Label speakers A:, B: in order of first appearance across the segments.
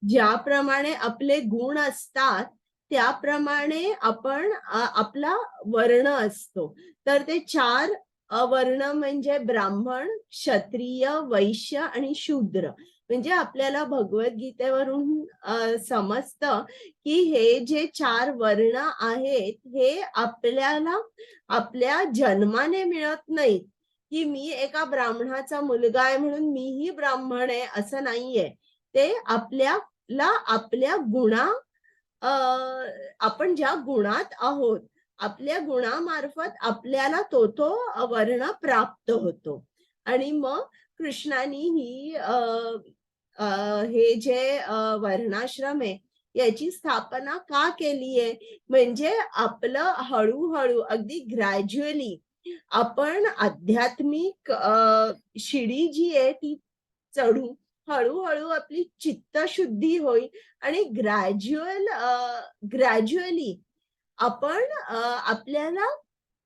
A: ज्याप्रमाणे आपले गुण असतात त्याप्रमाणे आपण आपला वर्ण असतो. तर ते 4 वर्ण म्हणजे ब्राह्मण, क्षत्रिय, वैश्य आणि शूद्र. म्हणजे आपल्याला भगवद्गीतेवरून समजतं की हे जे 4 वर्ण आहेत हे आपल्याला आपल्या जन्माने मिळत नाहीत, की मी एका ब्राह्मणाचा मुलगा आहे म्हणून मीही ब्राह्मण आहे असं नाहीये. ते आपल्याला आपल्या अ, आपण ज्या गुणात आहोत, आपल्या गुणामार्फत आपल्याला तो वर्ण प्राप्त होतो. आणि मग कृष्णानी ही हे जे वर्णाश्रम आहे, याची स्थापना का केली आहे? म्हणजे आपलं हळू अगदी ग्रॅज्युअली आपण आध्यात्मिक शिडी जी आहे ती चढू. हळू आपली चित्तशुद्धी होईल आणि ग्रॅज्युअली आपण आपल्याला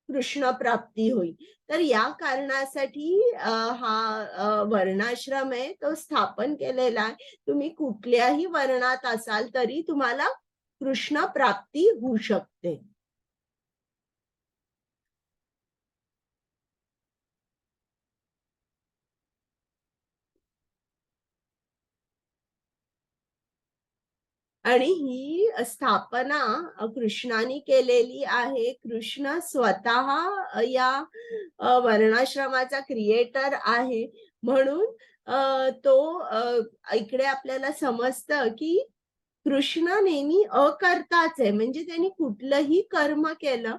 A: कृष्ण प्राप्ती होईल. तर या कारणासाठी हा वर्णाश्रम आहे तो स्थापन केलेला आहे. तुम्ही कुठल्याही वर्णात असाल तरी तुम्हाला कृष्ण प्राप्ती होऊ शकते. आणि ही स्थापना कृष्णाने केलेली आहे. कृष्ण स्वतः या वर्णाश्रमाचा क्रिएटर आहे. म्हणून तो इकडे आपल्याला समजतं की कृष्ण नेहमी अकर्ताच आहे. म्हणजे त्यांनी कुठलंही कर्म केलं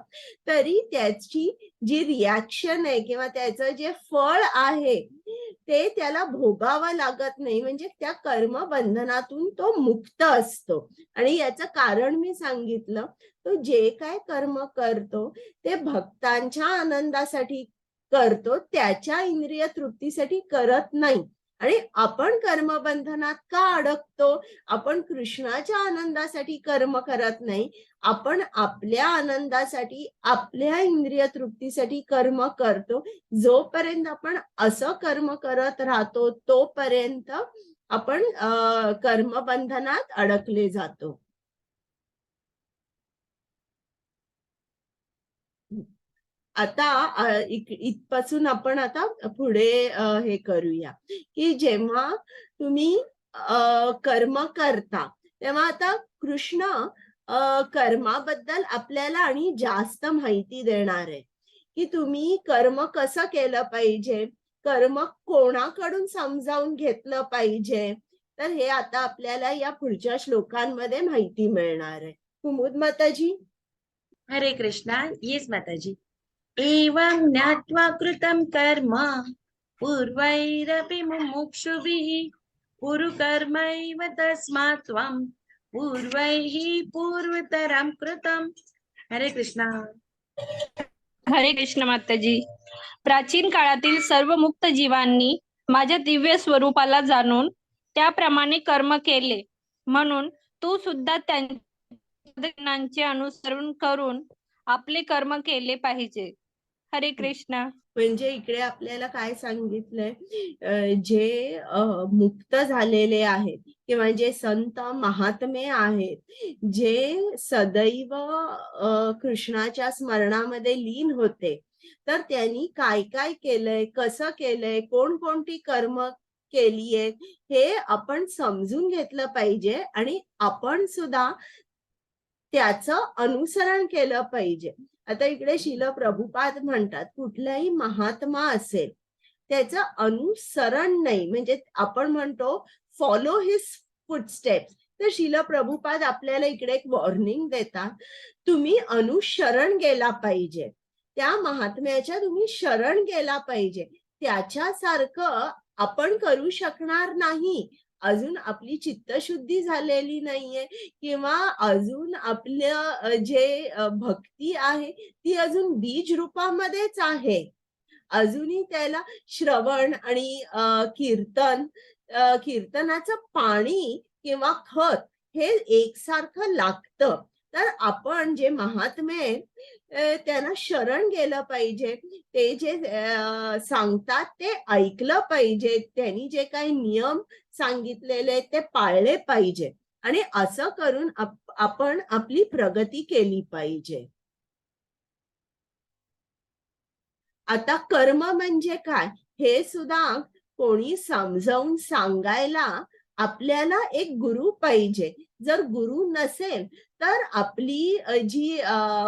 A: तरी त्याची जी रिॲक्शन आहे किंवा त्याचं जे फळ आहे ते त्याला भोगावं लागत नाही. म्हणजे त्या कर्म बंधनातून तो मुक्त असतो. आणि याचं कारण मी सांगितलं, तो जे काय कर्म करतो ते भक्तांच्या आनंदासाठी करतो, त्याच्या इंद्रिय तृप्तीसाठी करत नाही. आणि आपण कर्मबंधनात का अडकतो? आपण कृष्णाच्या आनंदासाठी कर्म करत नाही. आपण आपल्या आनंदासाठी, आपल्या इंद्रिय तृप्तीसाठी कर्म करतो. जोपर्यंत आपण असं कर्म करत राहतो, तोपर्यंत आपण कर्मबंधनात अडकले जातो. आता इथपासून आपण आता पुढे हे करूया, की जेव्हा तुम्ही कर्म करता, तेव्हा आता कृष्ण कर्माबद्दल आपल्याला आणि जास्त माहिती देणार आहे, की तुम्ही कर्म कसं केलं पाहिजे, कर्म कोणाकडून समजावून घेतलं पाहिजे. तर हे आता आपल्याला या पुढच्या श्लोकांमध्ये माहिती मिळणार आहे. कुमुद माताजी.
B: हरे कृष्णा. येस माताजी. एवं ज्ञात्वा कृतं कर्म पूर्वैरपि मुमुक्षुभिः कुरु कर्मैव तस्मात् त्वं पूर्वैः पूर्वतरं कृतं. हरे कृष्णा.
C: हरे कृष्ण माताजी. प्राचीन काळातील सर्व मुक्त जीवांनी माझ्या दिव्य स्वरूपाला जाणून त्याप्रमाणे कर्म केले, म्हणून तू सुद्धा त्यांचे अनुसरण करून आपले कर्म केले पाहिजे. हरे कृष्ण.
A: म्हणजे इकडे आपल्याला काय सांगितलंय, जे मुक्त झालेले आहेत किंवा जे संत महात्मे आहेत, जे सदैव कृष्णाच्या स्मरणामध्ये लीन होते, तर त्यांनी काय काय केलंय, कसं केलंय, कोणकोणती कर्म केलीये हे आपण समजून घेतलं पाहिजे आणि आपण सुद्धा त्याचं अनुसरण केलं पाहिजे. आता इकडे शिल प्रभुपाद म्हणतात, कुठलाही महात्मा असेल त्याचं अनुसरण नाही, म्हणजे आपण म्हणतो फॉलो हिज फुटस्टेप्स. तर शिल प्रभुपाद आपल्याला इकडे एक वॉर्निंग देतात, तुम्ही अनुसरण केला पाहिजे, त्या महात्म्याच्या तुम्ही शरण गेला पाहिजे. त्याच्यासारखं आपण करू शकणार नाही. अजून आपली चित्तशुद्धी झालेली नाहीये किंवा अजून आपलं जे भक्ती आहे ती अजून बीज रूपामध्येच आहे. अजूनही त्याला श्रवण आणि कीर्तनाचं पाणी किंवा खत हे एकसारखं लागतं. तर आपण जे महात्मे त्यांना शरण गेलं पाहिजे. ते जे सांगतात ते ऐकलं पाहिजे. त्यांनी जे काही नियम सांगितलेले ते पाळले पाहिजे आणि असं करून आपण आपली प्रगती केली पाहिजे. आता कर्म म्हणजे काय हे सुद्धा कोणी समजावून सांगायला आपल्याला एक गुरु पाहिजे. जर गुरु नसेल तर आपली जी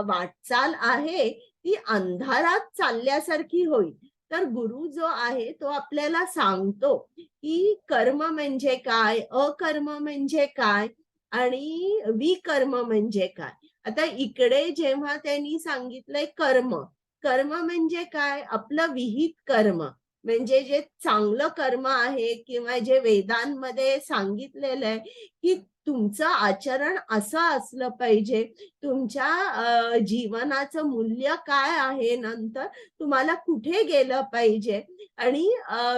A: वाटचाल आहे ती अंधारात चालल्यासारखी होईल. तर गुरु जो आहे तो आपल्याला सांगतो की कर्म म्हणजे काय, अकर्म म्हणजे काय आणि विकर्म म्हणजे काय. आता इकडे जेव्हा त्यांनी सांगितलंय कर्म, कर्म म्हणजे काय, आपलं विहित कर्म म्हणजे जे चांगलं कर्म आहे किंवा जे वेदांमध्ये सांगितलेलं आहे की तुमचं आचरण असं असलं पाहिजे, तुमच्या जीवनाचं मूल्य काय आहे, नंतर तुम्हाला कुठे गेलं पाहिजे. आणि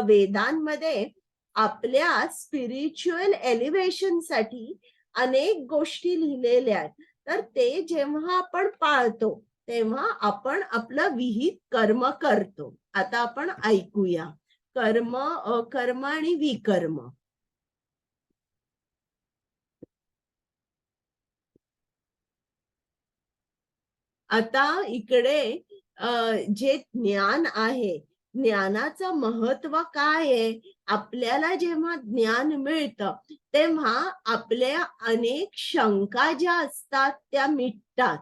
A: वेदांमध्ये आपल्या स्पिरिच्युअल एलिव्हेशन साठी अनेक गोष्टी लिहिलेल्या आहेत. तर ते जेव्हा आपण पाळतो तेव्हा आपण आपलं विहित कर्म करतो. आता आपण ऐकूया कर्म, अकर्म आणि विकर्म. आता इकडे जे ज्ञान आहे, ज्ञानाचं महत्व काय आहे, आपल्याला जेव्हा ज्ञान मिळतं तेव्हा आपल्या अनेक शंका ज्या असतात त्या मिटतात.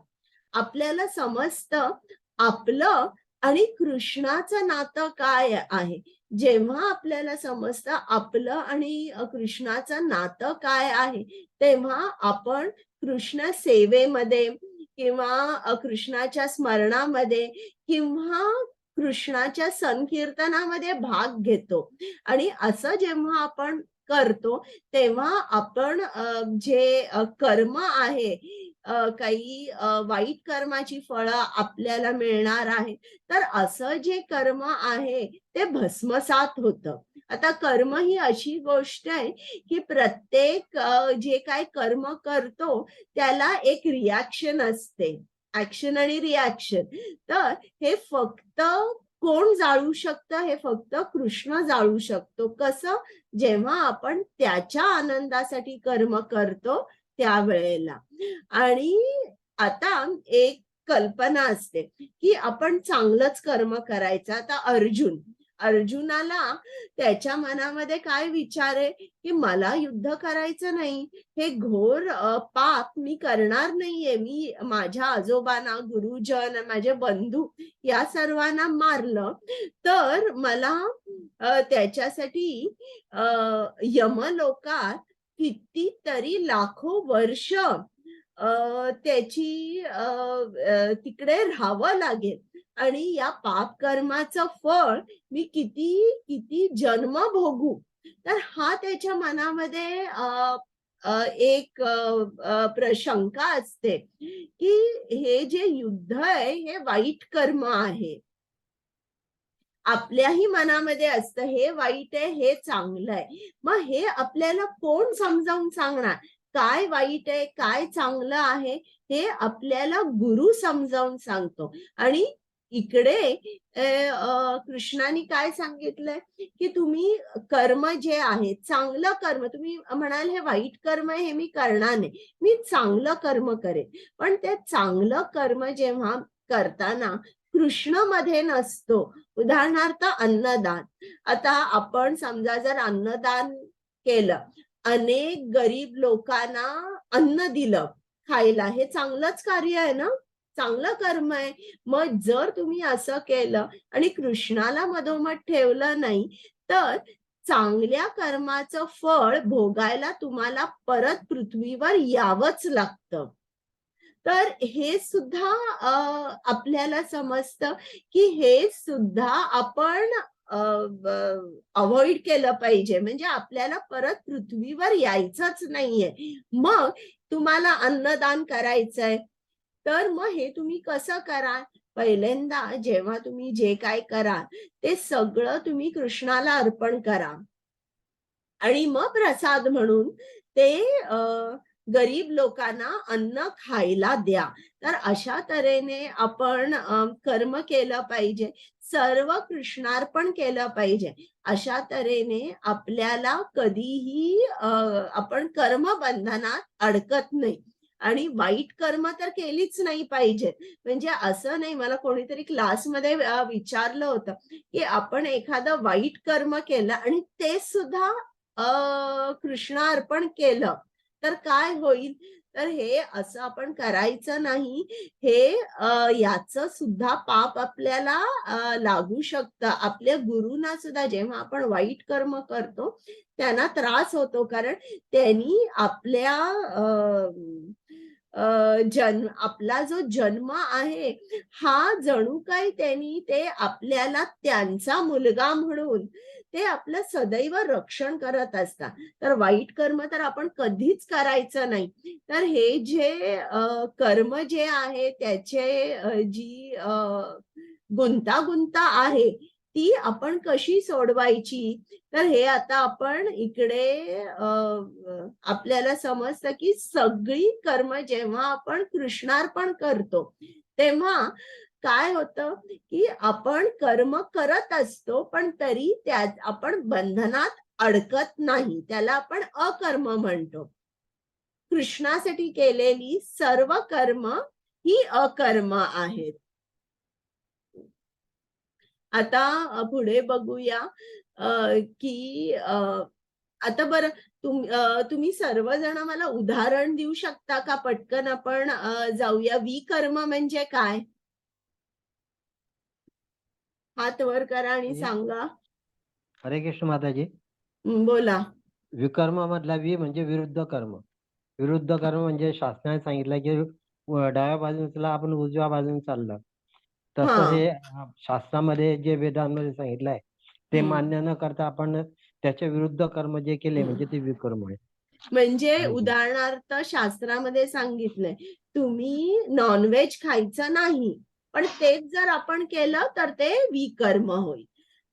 A: आपल्याला समजतं आपलं आणि कृष्णाचं नातं काय आहे. जेव्हा आपल्याला समजतं आपलं आणि कृष्णाचं नातं काय आहे तेव्हा आपण कृष्ण सेवेमध्ये किंवा कृष्णाच्या स्मरणामध्ये किंवा कृष्णाच्या संकीर्तनामध्ये भाग घेतो. आणि असं जेव्हा आपण करतो तेव्हा आपण जे कर्म आहे, काही वाईट कर्माची फळं आपल्याला मिळणार आहे. तर असं जे कर्म आहे ते भस्मसात होतं. आता कर्म ही अशी गोष्ट आहे की प्रत्येक जे काय कर्म करतो त्याला एक रिॲक्शन असते, ऍक्शन आणि रिॲक्शन. तर हे फक्त कोण जाळू शकतं, हे फक्त कृष्ण जाळू शकतो. कसं, जेव्हा आपण त्याच्या आनंदासाठी कर्म करतो त्यावेळेला. आणि आता एक कल्पना असते की आपण चांगलंच कर्म करायचं. आता अर्जुनाला त्याच्या मनामध्ये काय विचार आहे की मला युद्ध करायचं नाही, हे घोर पाप मी करणार नाहीये. मी माझ्या आजोबांना, गुरुजन, माझे बंधू या सर्वांना मारलं तर मला त्याच्यासाठी यमलोकात कितीतरी लाखो वर्ष त्याची तिकडे राहावं लागेल आणि या पाप कर्माचं फळ मी किती किती जन्म भोगू. तर हा त्याच्या मनामध्ये एक शंका असते की हे जे युद्ध आहे हे वाईट कर्म आहे. आपल्याही मनामध्ये असतं हे वाईट आहे, हे चांगलं आहे. मग हे आपल्याला कोण समजावून सांगणार, काय वाईट आहे, काय चांगलं आहे, हे आपल्याला गुरु समजावून सांगतो. आणि इकडे कृष्णाने काय सांगितलंय की तुम्ही कर्म जे आहे, चांगलं कर्म, तुम्ही म्हणाल हे वाईट कर्म आहे हे मी करणार नाही, मी चांगलं कर्म करेन. पण ते चांगलं कर्म जेव्हा करताना कृष्ण मध्ये नसतो. उदाहरणार्थ अन्नदान. आता आपण समजा जर अन्नदान केलं, अनेक गरीब लोकांना अन्न दिलं खायला, हे चांगलंच कार्य आहे ना, चांगलं कर्म आहे. मग जर तुम्ही असं केलं आणि कृष्णाला मधोमध ठेवलं नाही तर चांगल्या कर्माचं फळ भोगायला तुम्हाला परत पृथ्वीवर यावंच लागतं. तर हे सुद्धा आपल्याला समजतं की हे सुद्धा आपण अवॉइड केलं पाहिजे. म्हणजे आपल्याला परत पृथ्वीवर यायचंच नाहीये. मग तुम्हाला अन्नदान करायचंय तर मग हे तुम्ही कसं कराल, पहिल्यांदा जेव्हा तुम्ही जे काय कराल ते सगळं तुम्ही कृष्णाला अर्पण करा आणि मग प्रसाद म्हणून ते गरीब लोकांना अन्न खायला द्या. तर अशा तऱ्हेने आपण कर्म केलं पाहिजे. सर्व कृष्णार्पण केलं पाहिजे. अशा तऱ्हेने आपल्याला कधीही आपण कर्मबंधनात अडकत नाही आणि वाईट कर्म तर केलीच नाही पाहिजेत. म्हणजे असं नाही, मला कोणीतरी क्लासमध्ये विचारलं होतं, की आपण एखादं वाईट कर्म केलं आणि ते सुद्धा कृष्णार्पण केलं, तर काय होईल? तर हे असं आपण करायचं नाही. हे याचं सुद्धा पाप आपल्याला लागू शकतं. आपल्या गुरूंना सुद्धा जेव्हा आपण वाईट कर्म करतो, त्यांना त्रास होतो. कारण त्यांनी आपल्या आपला जो जन्म आहे, हा जणू काही त्यांनी ते आपल्याला त्यांचा मुलगा म्हणून ते आपलं सदैव रक्षण करत असतात. तर वाईट कर्म तर आपण कधीच करायचं नाही. तर हे जे कर्म जे आहे त्याचे जी गुंतागुंत आहे, ती आपण कशी सोडवायची? तर हे आता आपण इकडे आपल्याला समजतं, की सगळी कर्म जेव्हा आपण कृष्णार्पण करतो, तेव्हा काय होतं, की आपण कर्म करत असतो, पण तरी त्यात आपण बंधनात अडकत नाही. त्याला आपण अकर्म म्हणतो. कृष्णासाठी केलेली सर्व कर्म ही अकर्म आहेत. आता पुढे बघूया की आता बरं तुम्ही सर्वजण मला उदाहरण देऊ शकता का? पटकन आपण जाऊया. विकर्म म्हणजे काय? हात वर करा आणि
D: म्हणजे
A: सांगा.
D: हरे कृष्ण माताजी.
A: बोला.
D: विकर्म मधला वि म्हणजे विरुद्ध कर्म. विरुद्ध कर्म म्हणजे शास्त्राने सांगितलं की डाव्या बाजूने चला, आपण उजव्या बाजूने चाललं. तसं
A: हां.
D: हे शास्त्रामध्ये जे वेदांमध्ये सांगितलंय ते
A: हं.
D: मान्य न करता आपण त्याच्या विरुद्ध कर्म जे केले म्हणजे ते विकर्म आहे.
A: म्हणजे
D: हरे कृष्ण.
A: उदाहरणार्थ शास्त्रामध्ये सांगितलंय, तुम्ही नॉन-व्हेज खायचं नाही. पण तेच जर आपण केलं तर ते विकर्म होईल.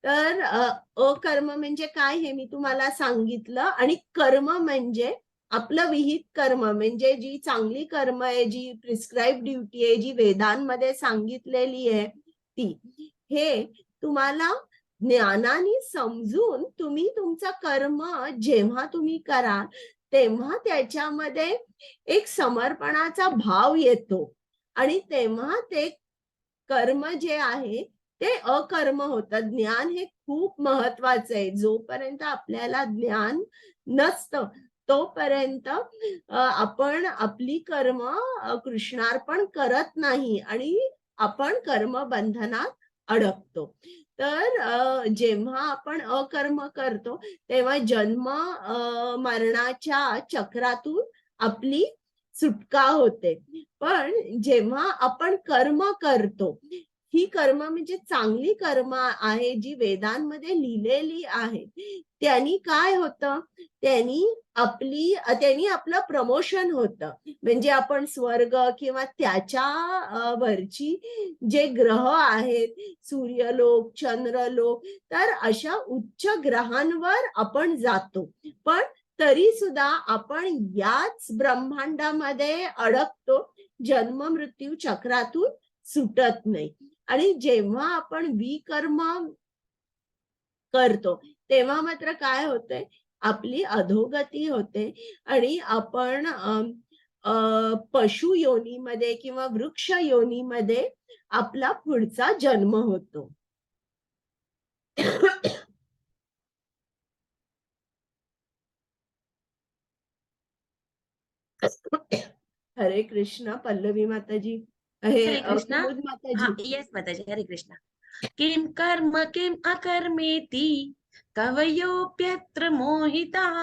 A: तर अकर्म म्हणजे काय हे मी तुम्हाला सांगितलं आणि कर्म म्हणजे आपलं विहित कर्म म्हणजे जी चांगली कर्म आहे, जी प्रिस्क्राईब्ड ड्युटी आहे, जी वेदांमध्ये सांगितलेली आहे ती. हे तुम्हाला ज्ञानाने समजून तुम्ही तुमचं कर्म जेव्हा तुम्ही कराल तेव्हा त्याच्यामध्ये एक समर्पणाचा भाव येतो आणि तेव्हा ते कर्म जे आहे ते अकर्म होतं. ज्ञान हे खूप महत्वाचं आहे. जोपर्यंत आपल्याला ज्ञान नसतं तोपर्यंत आपण आपली कर्म कृष्णार्पण करत नाही आणि आपण कर्मबंधनात अडकतो. तर जेव्हा आपण अकर्म करतो तेव्हा जन्म मरणाच्या चक्रातून आपली सुटका होते. पण जेव्हा आपण कर्म करतो, ही कर्म म्हणजे चांगली कर्म आहे जी वेदांमध्ये लिहिलेली आहे. त्यांनी काय होतं? त्यांनी आपलं प्रमोशन होतं. म्हणजे आपण स्वर्ग किंवा त्याच्या वरची जे ग्रह आहेत, सूर्यलोक, चंद्रलोक, तर अशा उच्च ग्रहांवर आपण जातो. पण तरी सुद्धा आपण याच ब्रह्मांडामध्ये अडकतो. जन्म मृत्यू चक्रातून सुटत नाही. आणि जेव्हा आपण विकर्म करतो, तेव्हा मात्र काय होतंय? आपली अधोगती होते आणि आपण पशु योनीमध्ये किंवा वृक्ष योनीमध्ये आपला पुढचा जन्म होतो. हरे कृष्ण. पल्लवी माताजी. हे
B: हरे कृष्णा.
A: कुमुद
B: हा,
A: माताजी.
B: येस माताजी. हरे कृष्णा. किं कर्म किं अकर्मेति कवयोऽप्यत्र मोहिताः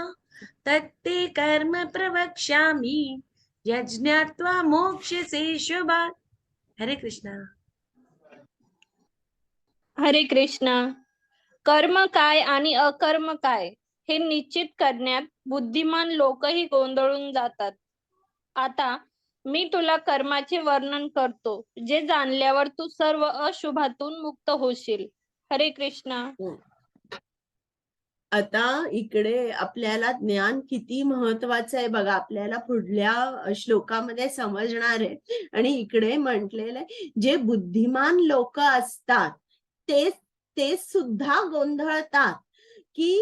B: तत्ते कर्म प्रवक्ष्यामि यज्ञात्वा मोक्ष्यसे शुभात्. हरे कृष्णा.
C: हरे कृष्णा. कर्म काय आणि अकर्म काय हे निश्चित करण्यात बुद्धिमान लोकही गोंधळून जातात. आता मी तुला कर्माचे वर्णन करतो, जे जाणल्यावर तू सर्व अशुभातून मुक्त होशील. हरे कृष्णा.
A: आता इकडे आपल्याला ज्ञान किती महत्वाचं आहे बघा, आपल्याला पुढल्या श्लोकामध्ये समजणार आहे. आणि इकडे म्हटलेलं आहे, जे बुद्धिमान लोक असतात ते ते सुद्धा गोंधळतात, की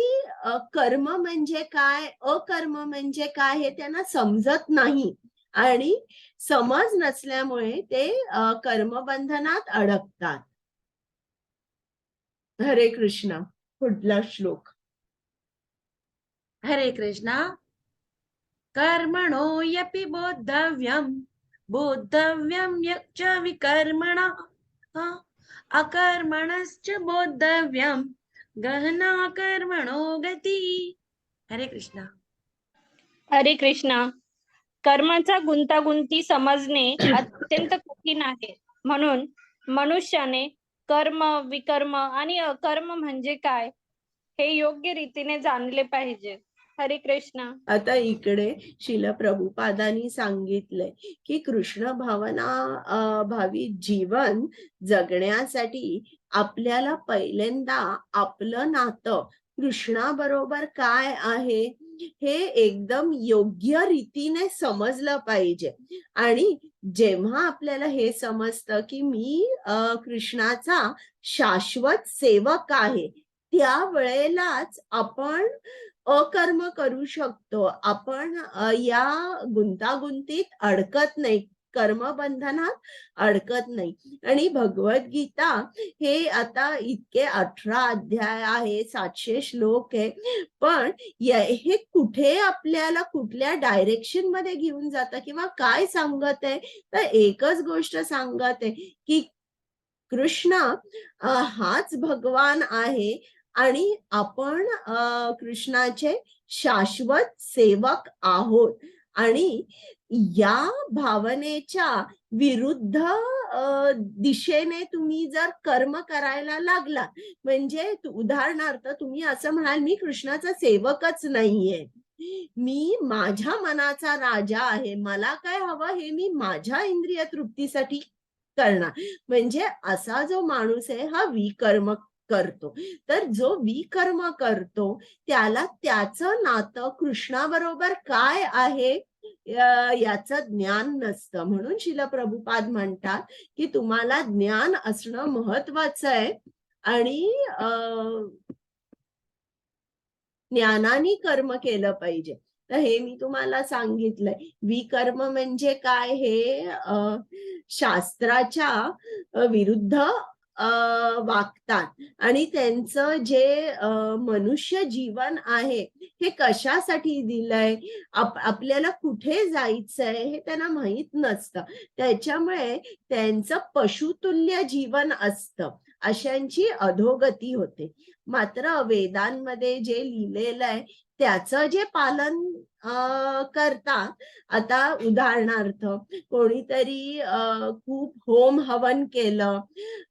A: कर्म म्हणजे काय, अकर्म म्हणजे काय हे त्यांना समजत नाही. आणि समज नसल्यामुळे ते कर्मबंधनात अडकतात. हरे कृष्ण. पुढला श्लोक.
B: हरे कृष्णा. कर्मणो यपि बोद्धव्यं च विकर्मणः अकर्मणश्च बोद्धव्यं गहना कर्मणो गती. हरे कृष्णा.
C: हरे कृष्णा. कर्माचा गुंतागुंती समजणे अत्यंत कठीण आहे. म्हणून मनुष्याने कर्म, विकर्म आणि अकर्म म्हणजे काय हे योग्य रीतीने जाणले पाहिजे. हरे कृष्णा.
A: आता इकडे शिल प्रभुपादांनी सांगितलंय की कृष्ण भावी जीवन जगण्यासाठी आपल्याला पहिल्यांदा आपलं नातं कृष्णाबरोबर काय आहे हे एकदम योग्य रीतीने समजलं पाहिजे. आणि जेव्हा आपल्याला हे समजतं की मी कृष्णाचा शाश्वत सेवक आहे, त्या वेळेलाच आपण अकर्म करू शकतो. आपण या गुंतागुंतीत अडकत नाही, कर्मबंधनात अडकत नाही. आणि भगवद्गीता हे आता इतके 18 अध्याय आहे, 700 श्लोक आहे, पण हे कुठे आपल्याला कुठल्या डायरेक्शन मध्ये घेऊन जातं किंवा काय सांगत आहे, तर एकच गोष्ट सांगत आहे की कृष्ण हाच भगवान आहे आणि आपण कृष्णाचे शाश्वत सेवक आहोत. आणि या भावनेच्या विरुद्ध दिशेने तुम्ही जर कर्म करायला लागला, म्हणजे उदाहरणार्थ तुम्ही असं म्हणाल, मी कृष्णाचा सेवकच नाहीये, मी माझ्या मनाचा राजा आहे, मला काय हवं हे मी माझ्या इंद्रिय तृप्तीसाठी करणार, म्हणजे असा जो माणूस आहे हा विकर्म करतो. तर जो विकर्म करतो त्याला त्याचं नातं कृष्णाबरोबर काय आहे याचं ज्ञान नसतं. म्हणून शिल प्रभुपाद म्हणतात की तुम्हाला ज्ञान असणं महत्वाचं आहे आणि ज्ञानाने कर्म केलं पाहिजे. तर हे मी तुम्हाला सांगितलंय. विकर्म म्हणजे काय हे शास्त्राच्या विरुद्ध वागतात आणि त्यांचं जे मनुष्य जीवन आहे हे कशासाठी दिलंय, आपल्याला कुठे जायचंय हे त्यांना माहित नसतं. त्याच्यामुळे त्यांचं पशुतुल्य जीवन असतं, अशांची अधोगती होते. मात्र वेदांमध्ये जे लिहिलेलं आहे त्याचं जे पालन करतात, आता उदाहरणार्थ कोणीतरी खूप होम हवन केलं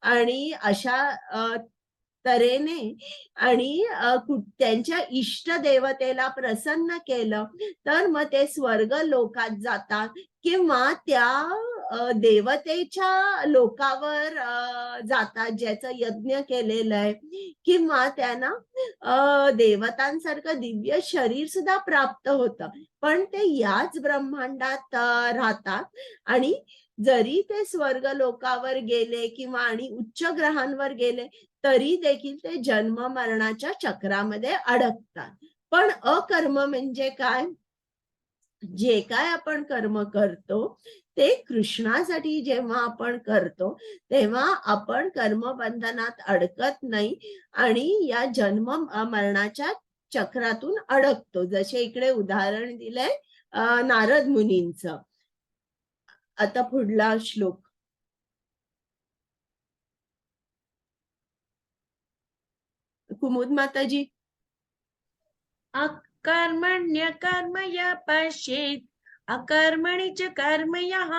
A: आणि अशा तऱ्हेने आणि त्यांच्या इष्ट देवतेला प्रसन्न केलं, तर मग ते स्वर्ग लोकात जातात किंवा त्या देवतेच्या लोकावर जातात ज्याचं यज्ञ केलेलं आहे, किंवा त्यांना देवतांसारखं दिव्य शरीर सुद्धा प्राप्त होतं. पण ते याच ब्रह्मांडात राहतात आणि जरी ते स्वर्ग लोकावर गेले किंवा आणि उच्च ग्रहांवर गेले तरी देखील ते जन्म मरणाच्या चक्रामध्ये अडकतात. पण अकर्म म्हणजे काय, जे काय आपण कर्म करतो ते कृष्णासाठी जेव्हा आपण करतो तेव्हा आपण कर्मबंधनात अडकत नाही आणि या जन्म मरणाच्या चक्रातून अडकतो. जसे इकडे उदाहरण दिलंय नारद मुनींचं. आता पुढला श्लोक. कुमुद माताजी.
B: अकर्मण्यकर्म य पश्येत् अकर्मणि च कर्म यः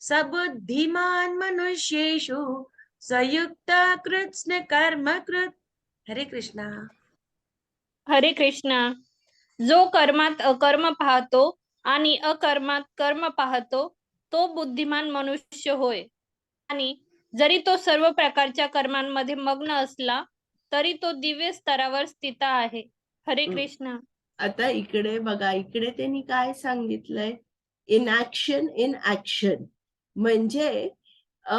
B: स बुद्धिमान् मनुष्येषु संयुक्त कृत्स्न कर्म कृत. हरे कृष्णा.
C: हरे कृष्णा. जो कर्मात अकर्म पाहतो आणि अकर्मात कर्म पाहतो तो बुद्धिमान मनुष्य होय. आणि जरी तो सर्व प्रकारच्या कर्मांमध्ये मग्न असला तरी तो दिव्य स्तरावर स्थित आहे. हरे
A: हं.
C: कृष्ण.
A: आता इकडे बघा, इकडे त्यांनी काय सांगितलंय? इनॅक्शन इन ॲक्शन. म्हणजे अ,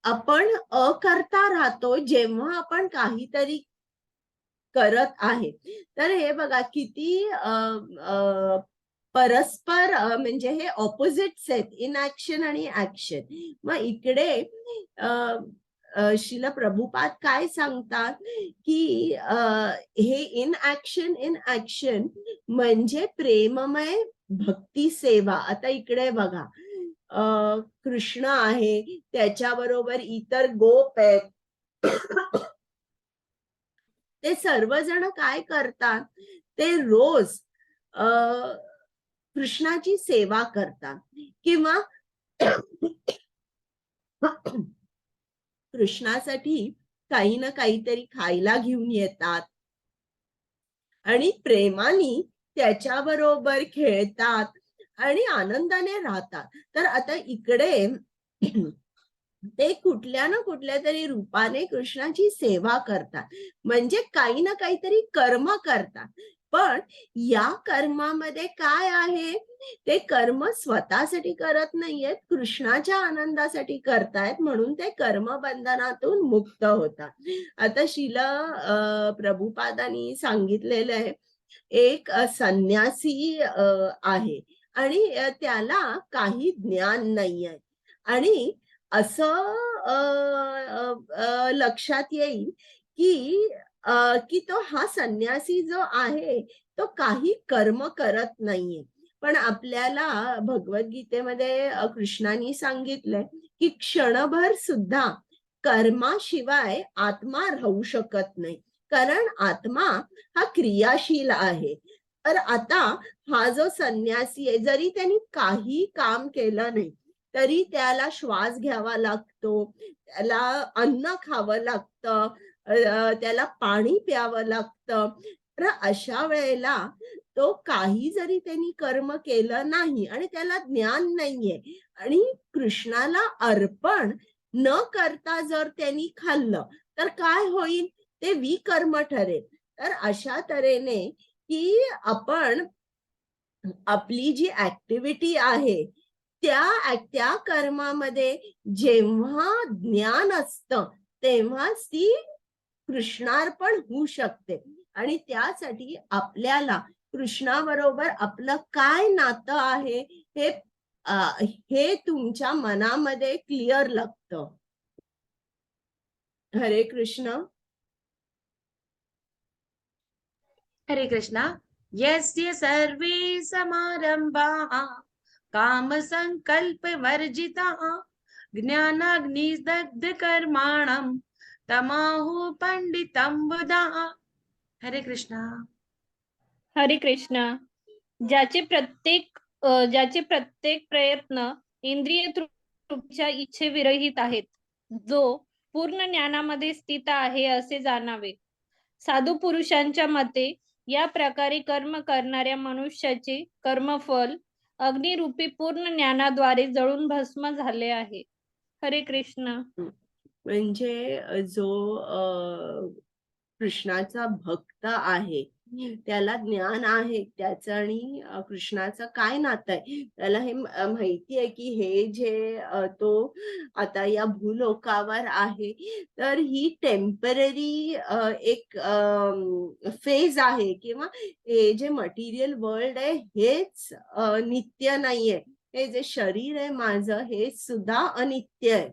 A: आपण अकर्ता राहतो जेव्हा आपण काहीतरी करत आहे. तर हे बघा किती परस्पर म्हणजे हे ऑपोझिट्स आहेत, इनॅक्शन आणि ॲक्शन. मग इकडे अ, श्रील प्रभुपाद काय सांगतात, की हे इनॅक्शन इन ॲक्शन म्हणजे प्रेममय भक्ती सेवा. आता इकडे बघा, अ, कृष्ण आहे, त्याच्याबरोबर इतर गोप आहेत. ते सर्वजण काय करतात, ते रोज अ, कृष्णाची सेवा करतात किंवा कृष्णासाठी काही ना काहीतरी खायला घेऊन येतात आणि प्रेमाने त्याच्याबरोबर खेळतात आणि आनंदाने राहतात. तर आता इकडे ते कुठल्या ना कुठल्या तरी रूपाने कृष्णाची सेवा करतात. म्हणजे काही ना काहीतरी कर्म करतात. पण या कर्मामध्ये काय आहे? ते कर्म स्वतःसाठी करत नाहीयेत, कृष्णाच्या आनंदासाठी करतायत म्हणून ते कर्मबंधनातून मुक्त होतात. आता प्रभुपादांनी सांगितलेलं आहे, एक संन्यासी आहे आणि त्याला काही ज्ञान नाहीये आणि असं लक्षात येईल, की की तो हा संन्यासी जो आहे, तो काही कर्म करत नाहीये. पण आपल्याला भगवद्गीतेमध्ये कृष्णाने सांगितलंय, की क्षणभर सुद्धा कर्माशिवाय आत्मा राहू शकत नाही. कारण आत्मा हा क्रियाशील आहे. तर आता हा जो संन्यासी आहे, जरी त्यांनी काही काम केलं नाही, तरी त्याला श्वास घ्यावा लागतो, त्याला अन्न खावं लागतं, त्याला पाणी प्यावं लागतं. तर अशा वेळेला तो काही जरी त्यांनी कर्म केलं नाही आणि त्याला ज्ञान नाहीये आणि कृष्णाला अर्पण न करता जर त्यांनी खाल्लं, तर काय होईल? ते विकर्म ठरेल. तर अशा तऱ्हेने की आपण आपली जी ऍक्टिव्हिटी आहे, त्या कर्मामध्ये जेव्हा ज्ञान असतं, तेव्हाच ती कृष्णार्पण होऊ शकते. आणि त्यासाठी आपल्याला कृष्णाबरोबर आपलं काय नातं आहे, हे अ, हे तुमच्या मनामध्ये क्लिअर लागतं. हरे कृष्ण.
B: हरे कृष्णा. यस्य सर्वे समारंभाः कामसङ्कल्पवर्जिताः ज्ञानाग्निदग्धकर्माणं तमाहुः पंडितं बुधाः. हरे कृष्णा.
C: हरे कृष्ण. ज्याचे प्रत्येक प्रयत्न इंद्रिय तृप्तीच्या इच्छेविरहित आहेत, जो पूर्ण ज्ञानामध्ये स्थित आहे असे जाणावे. साधू पुरुषांच्या मते या प्रकारे कर्म करणाऱ्या मनुष्याचे कर्मफल अग्निरूपी पूर्ण ज्ञानाद्वारे जळून भस्म झाले आहे. हरे कृष्ण.
A: म्हणजे जो कृष्णाचा भक्त आहे, त्याला ज्ञान आहे त्याचं आणि कृष्णाचं काय नातं आहे. त्याला हे माहिती आहे, की हे जे तो आता या भूलोकावर आहे, तर ही टेम्पररी एक फेज आहे किंवा हे जे मटेरियल वर्ल्ड आहे हेच नित्य नाहीये. हे जे शरीर आहे माझं हे सुद्धा अनित्य आहे.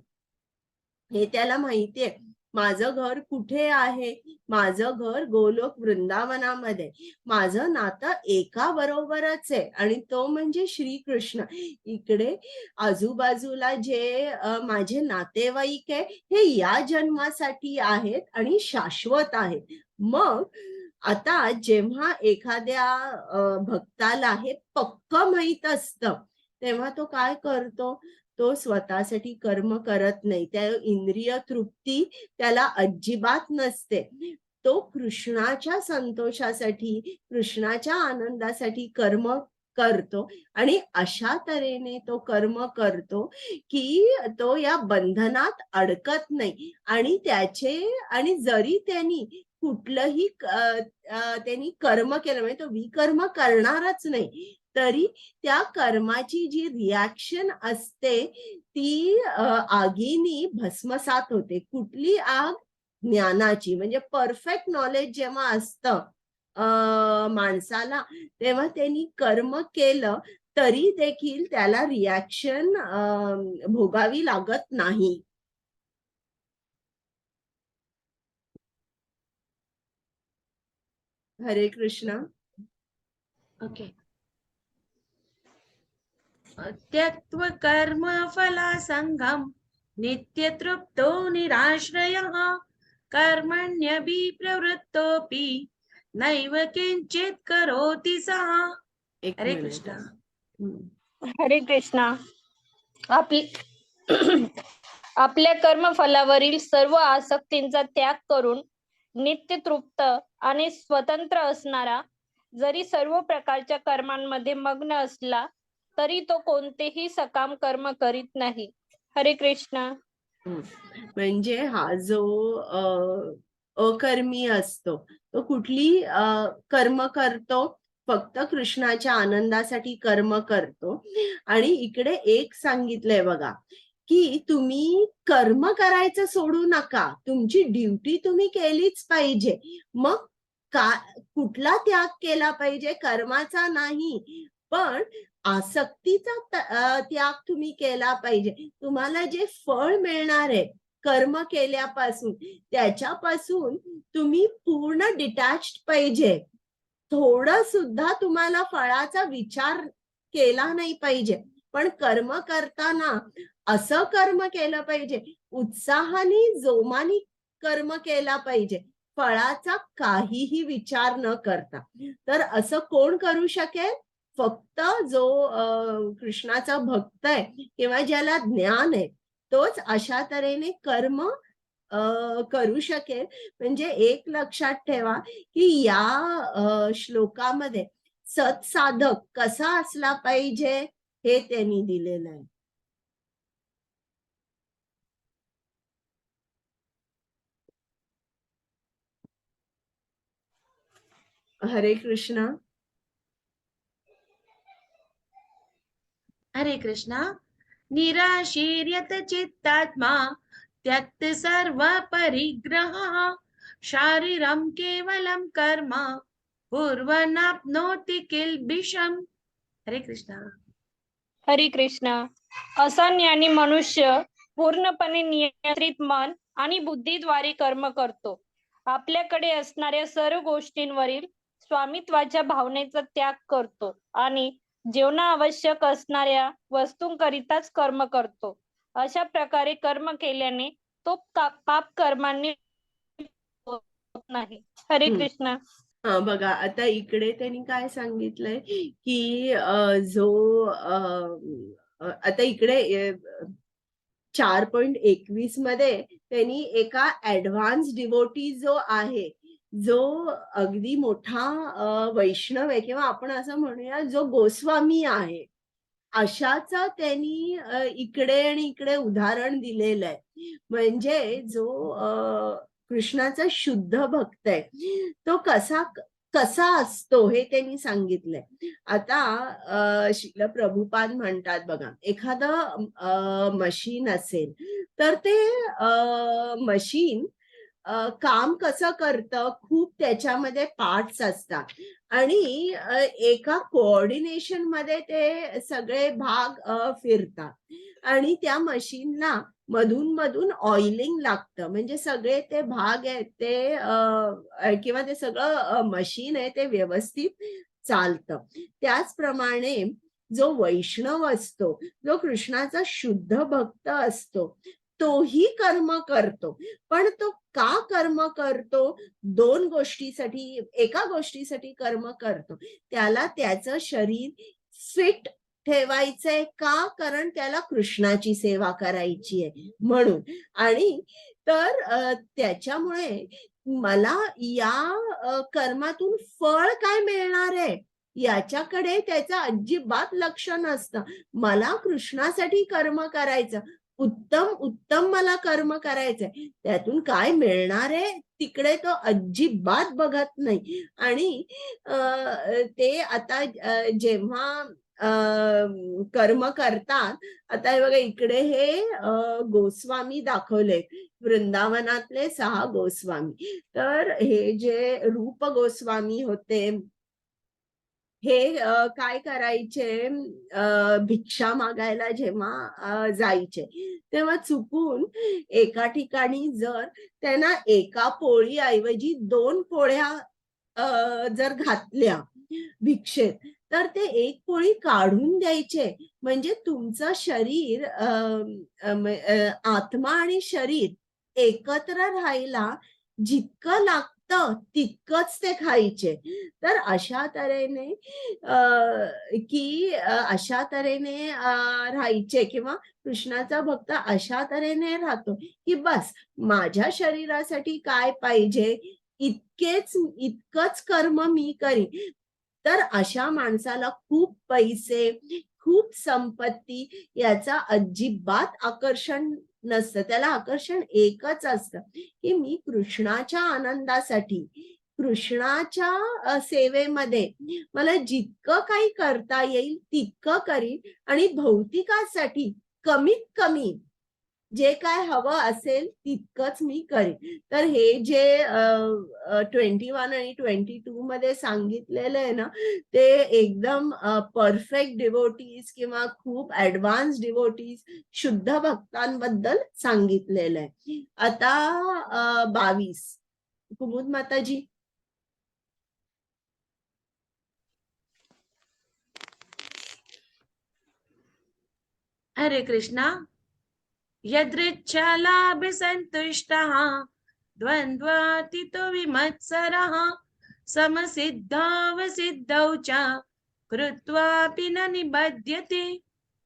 A: हे त्याला माहितीये. माझं घर कुठे आहे? माझं घर गोलोक वृंदावनामध्ये. माझं नातं एका बरोबरच आहे आणि तो म्हणजे श्रीकृष्ण. इकडे आजूबाजूला जे माझे नातेवाईक आहे, हे या जन्मासाठी आहेत आणि शाश्वत आहेत. मग आता जेव्हा एखाद्या भक्ताला हे पक्कं माहीत असतं, तेव्हा तो काय करतो? तो स्वतःसाठी कर्म करत नाही. त्या इंद्रिय तृप्ती त्याला अजिबात नसते. तो कृष्णाच्या संतोषासाठी, कृष्णाच्या आनंदासाठी कर्म करतो आणि अशा तऱ्हेने तो कर्म करतो, की तो या बंधनात अडकत नाही आणि जरी त्यांनी कुठलंही त्यांनी कर्म केलं म्हणजे तो विकर्म करणारच नाही, तरी त्या कर्माची जी रिॲक्शन असते ती आगीनी भस्मसात होते. कुठली आग? ज्ञानाची. म्हणजे परफेक्ट नॉलेज जेव्हा असतं माणसाला, तेव्हा त्यांनी कर्म केलं तरी देखील त्याला रिॲक्शन भोगावी लागत नाही. हरे कृष्ण.
B: ओके. त्यक्त्वा कर्मफलासङ्गं नित्यतृप्तो निराश्रयः कर्मण्यभिप्रवृत्तोऽपि नैव किंचित् करोति सः.
A: एक
B: हरे
A: मिनिट.
B: कृष्ण.
C: हरे कृष्णा. आपल्या कर्मफलावरील सर्व आसक्तींचा त्याग करून नित्य तृप्त आणि स्वतंत्र असणारा जरी सर्व प्रकारच्या कर्मांमध्ये मग्न असला तरी तो कोणतेही सकाम कर्म करीत नाही. हरे कृष्ण.
A: म्हणजे हा जो अकर्मी असतो तो कुठली कर्म करतो? फक्त कृष्णाच्या आनंदासाठी कर्म करतो. आणि इकडे एक सांगितलंय बघा की तुम्ही कर्म करायचं सोडू नका, तुमची ड्युटी तुम्ही केलीच पाहिजे. मग का कुठला त्याग केला पाहिजे? कर्माचा नाही, पण आसक्तीचा त्याग तुम्ही केला पाहिजे. तुम्हाला जे फळ मिळणार आहे कर्म केल्यापासून, त्याच्यापासून तुम्ही पूर्ण डिटॅच्ड पाहिजे. थोडं सुद्धा तुम्हाला फळाचा विचार केला नाही पाहिजे. पण कर्म करताना असं कर्म केलं पाहिजे, उत्साहाने जोमाने कर्म केला पाहिजे, फळाचा काहीही विचार न करता. तर असं कोण करू शकेल? फक्त जो कृष्णाचा भक्त आहे किंवा ज्याला ज्ञान आहे तोच अशा तऱ्हेने कर्म करू शकेल. म्हणजे एक लक्षात ठेवा की या श्लोकामध्ये सत्साधक कसा असला पाहिजे हे त्यांनी दिलेलं आहे. हरे कृष्ण.
B: हरे कृष्ण. निराशीर्यत चित्तात्मा त्यक्त सर्व परिग्रहः शारीरं केवलं कर्म कुर्वन्नाप्नोति किल्बिषम्. हरे कृष्ण.
C: हरे कृष्ण. असा ज्ञानी मनुष्य पूर्णपणे नियंत्रित मन आणि बुद्धीद्वारे कर्म करतो. आपल्याकडे असणाऱ्या सर्व गोष्टींवरील स्वामित्वाच्या भावनेचा त्याग करतो आणि जीवना आवश्यक असणाऱ्या वस्तूंकरिताच कर्म करतो. अशा प्रकारे कर्म केल्याने तो पाप कर्मांनी होत नाही. हरे कृष्ण.
A: हा बघा, आता इकडे त्यांनी काय सांगितलंय की आता इकडे 4.21 मध्ये त्यांनी एका ऍडव्हान्स डिवोटी जो आहे, जो अगदी मोठा वैष्णव आहे किंवा आपण असं म्हणूया जो गोस्वामी आहे, अशाचा त्यांनी इकडे आणि इकडे उदाहरण दिलेलं आहे. म्हणजे जो कृष्णाचा शुद्ध भक्त आहे तो कसा कसा असतो हे त्यांनी सांगितलंय. आता श्रील प्रभुपाद म्हणतात बघा, एखादं मशीन असेल तर ते मशीन काम कसं करतं, खूप त्याच्यामध्ये पार्ट्स असतात आणि एका कोऑर्डिनेशन मध्ये ते सगळे भाग फिरतात आणि त्या मधून मधून ऑइलिंग लागतं. म्हणजे सगळे ते भाग आहेत ते किंवा ते सगळं मशीन आहे ते व्यवस्थित चालतं. त्याचप्रमाणे जो वैष्णव असतो, जो कृष्णाचा शुद्ध भक्त असतो, तोही कर्म करतो. पण तो का कर्म करतो? दोन गोष्टीसाठी, एका गोष्टीसाठी कर्म करतो. त्याला त्याचं शरीर फिट ठेवायचंय का? कारण त्याला कृष्णाची सेवा करायची आहे म्हणून. आणि तर त्याच्यामुळे मला या कर्मातून फळ काय मिळणार आहे याच्याकडे त्याचं अजिबात लक्ष नसतं. मला कृष्णासाठी कर्म करायचं, उत्तम उत्तम मला कर्म करायचंय, त्यातून काय मिळणार आहे तिकडे तो अजिबात बघत नाही. आणि ते आता जेव्हा कर्म करतात, आता हे बघा इकडे हे गोस्वामी दाखवले, वृंदावनातले 6 गोस्वामी. तर हे जे रूप गोस्वामी होते, हे काय करायचे, भिक्षा मागायला जेव्हा जायचे, तेव्हा चुकून एका ठिकाणी जर त्यांना एका पोळीऐवजी 2 पोळ्या जर घातल्या भिक्षेत, तर ते एक पोळी काढून द्यायचे. म्हणजे तुमचं शरीर आत्मा आणि शरीर एकत्र राहायला जितकं लागतं तितकंच ते खायचे. तर अशा तऱ्हेने अशा तऱ्हेने राहायचे, किंवा कृष्णाचा भक्त अशा तऱ्हेने राहतो, की बस माझ्या शरीरासाठी काय पाहिजे इतकंच कर्म मी करीन. तर अशा माणसाला खूप पैसे, खूप संपत्ती याचा अजिबात आकर्षण नसतं. त्याला आकर्षण एकच असतं, की मी कृष्णाच्या आनंदासाठी, कृष्णाच्या सेवेमध्ये मला जितकं काही करता येईल तितकं करीन, आणि भौतिकासाठी कमीत कमी जे काय हवं असेल तितकंच मी करीन. तर हे जे 21 आणि 22 मध्ये सांगितलेलं आहे ना, ते एकदम परफेक्ट डिव्होटीज किंवा खूप ॲडव्हान्स डिव्होटीज, शुद्ध भक्तांबद्दल सांगितलेलं आहे. आता 22 कुमुद माताजी.
B: हरे कृष्णा. यदृच्छालाभिसन्तुष्टः द्वन्द्वातीतो विमत्सरः समसिद्धावसिद्धौ च कृत्वापि न निबध्यते.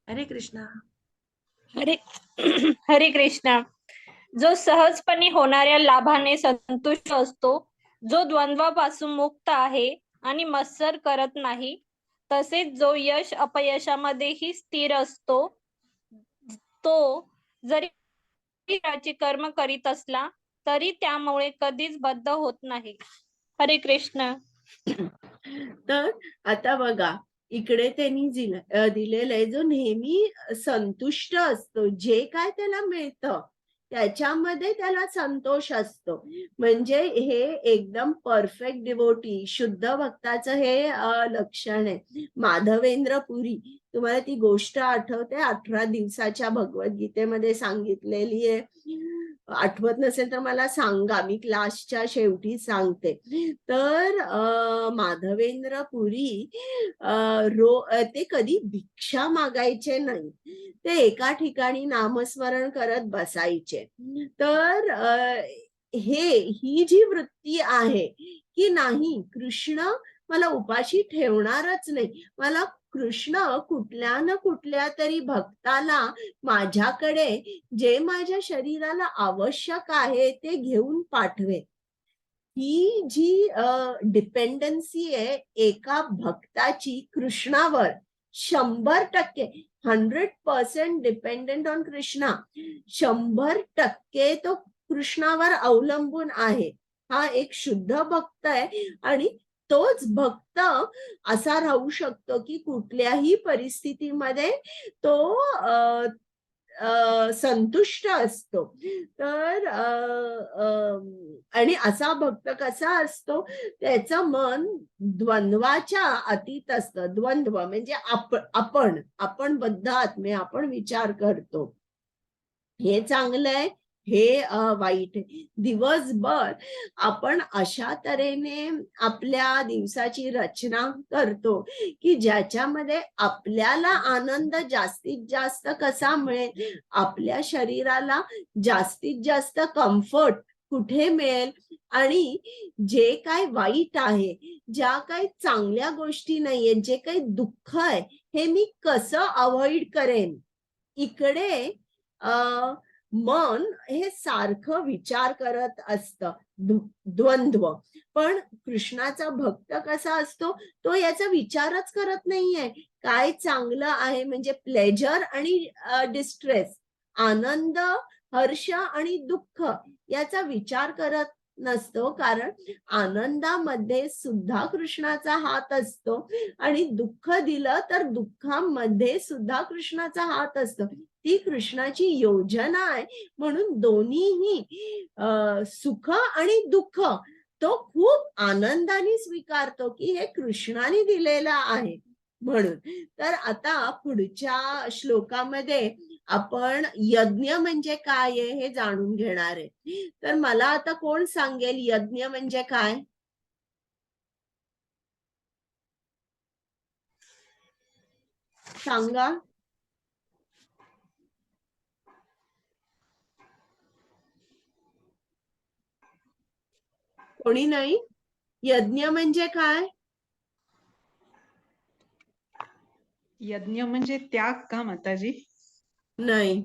B: हरे कृष्णा.
C: हरे हरे कृष्णा. जो सहजपणे होणाऱ्या लाभाने संतुष्ट असतो, जो द्वंद्वापासून मुक्त आहे आणि मत्सर करत नाही, तसेच जो यश अपयशामध्येही स्थिर असतो, तो जरी शरीराचे कर्म करीत असला तरी त्यामुळे कधीच बद्ध होत नाही. हरे कृष्ण.
A: तर आता बघा, इकडे त्यांनी दिलेलं आहे, जो नेहमी संतुष्ट असतो, जे काय त्याला मिळतं त्याच्यामध्ये त्याला संतोष असतो. म्हणजे हे एकदम परफेक्ट डिव्होटी, शुद्ध भक्ताचं हे लक्षण आहे. माधवेंद्र पुरी, तुम्हाला ती गोष्ट आठवते 18 दिवसाच्या भगवद्गीतेमध्ये सांगितलेली आहे? आठवत नसेल तर मला सांगा, मी क्लासच्या शेवटी सांगते. तर माधवेंद्र पुरी ते कधी भिक्षा मागायचे नाही, ते एका ठिकाणी नामस्मरण करत बसायचे. तर ही जी वृत्ती आहे, की नाही कृष्ण मला उपाशी ठेवणारच नाही, मला कृष्ण कुठल्या ना कुठल्या तरी भक्ताला माझ्याकडे जे माझ्या शरीराला आवश्यक आहे ते घेऊन पाठवे. ही जी डिपेंडन्सी आहे एका भक्ताची कृष्णावर, 100% 100% डिपेंडेंट ऑन कृष्णा, 100% तो कृष्णावर अवलंबून आहे. हा एक शुद्ध भक्त आहे, आणि तोच भक्त असा राहू शकतो की कुठल्याही परिस्थितीमध्ये तो संतुष्ट असतो. तर आणि असा भक्त कसा असतो, त्याचं मन द्वंद्वाच्या अतीत असतं. द्वंद्व म्हणजे आपण बद्ध आत्मे, आपण विचार करतो, हे चांगलं आहे, हे वाईट आहे. दिवसभर आपण अशा तऱ्हेने आपल्या दिवसाची रचना करतो, की ज्याच्यामध्ये आपल्याला आनंद जास्तीत जास्त कसा मिळेल, आपल्या शरीराला जास्तीत जास्त कम्फर्ट कुठे मिळेल, आणि जे काय वाईट आहे, ज्या काही चांगल्या गोष्टी नाहीये, जे काही दुःख आहे, हे मी कसं अवॉइड करेन, इकडे मन हे सारखं विचार करत असतं, द्वंद्व. पण कृष्णाचा भक्त कसा असतो, तो याचा विचारच करत नाहीये. काय चांगलं आहे म्हणजे प्लेजर आणि डिस्ट्रेस, आनंद, हर्ष आणि दुःख याचा विचार करत नसतो, कारण आनंदामध्ये सुद्धा कृष्णाचा हात असतो आणि दुःख दिलं तर दुःखामध्ये सुद्धा कृष्णाचा हात असतो. ती कृष्णाची योजना आहे. म्हणून दोन्हीही सुख आणि दुःख तो खूप आनंदाने स्वीकारतो की हे कृष्णाने दिलेलं आहे म्हणून. तर आता पुढच्या श्लोकामध्ये आपण यज्ञ म्हणजे काय आहे हे जाणून घेणार आहे. तर मला आता कोण सांगेल यज्ञ म्हणजे काय? सांगा. कोणी नाही? यज्ञ म्हणजे काय?
E: यज्ञ म्हणजे त्याग का माताजी?
A: नाही,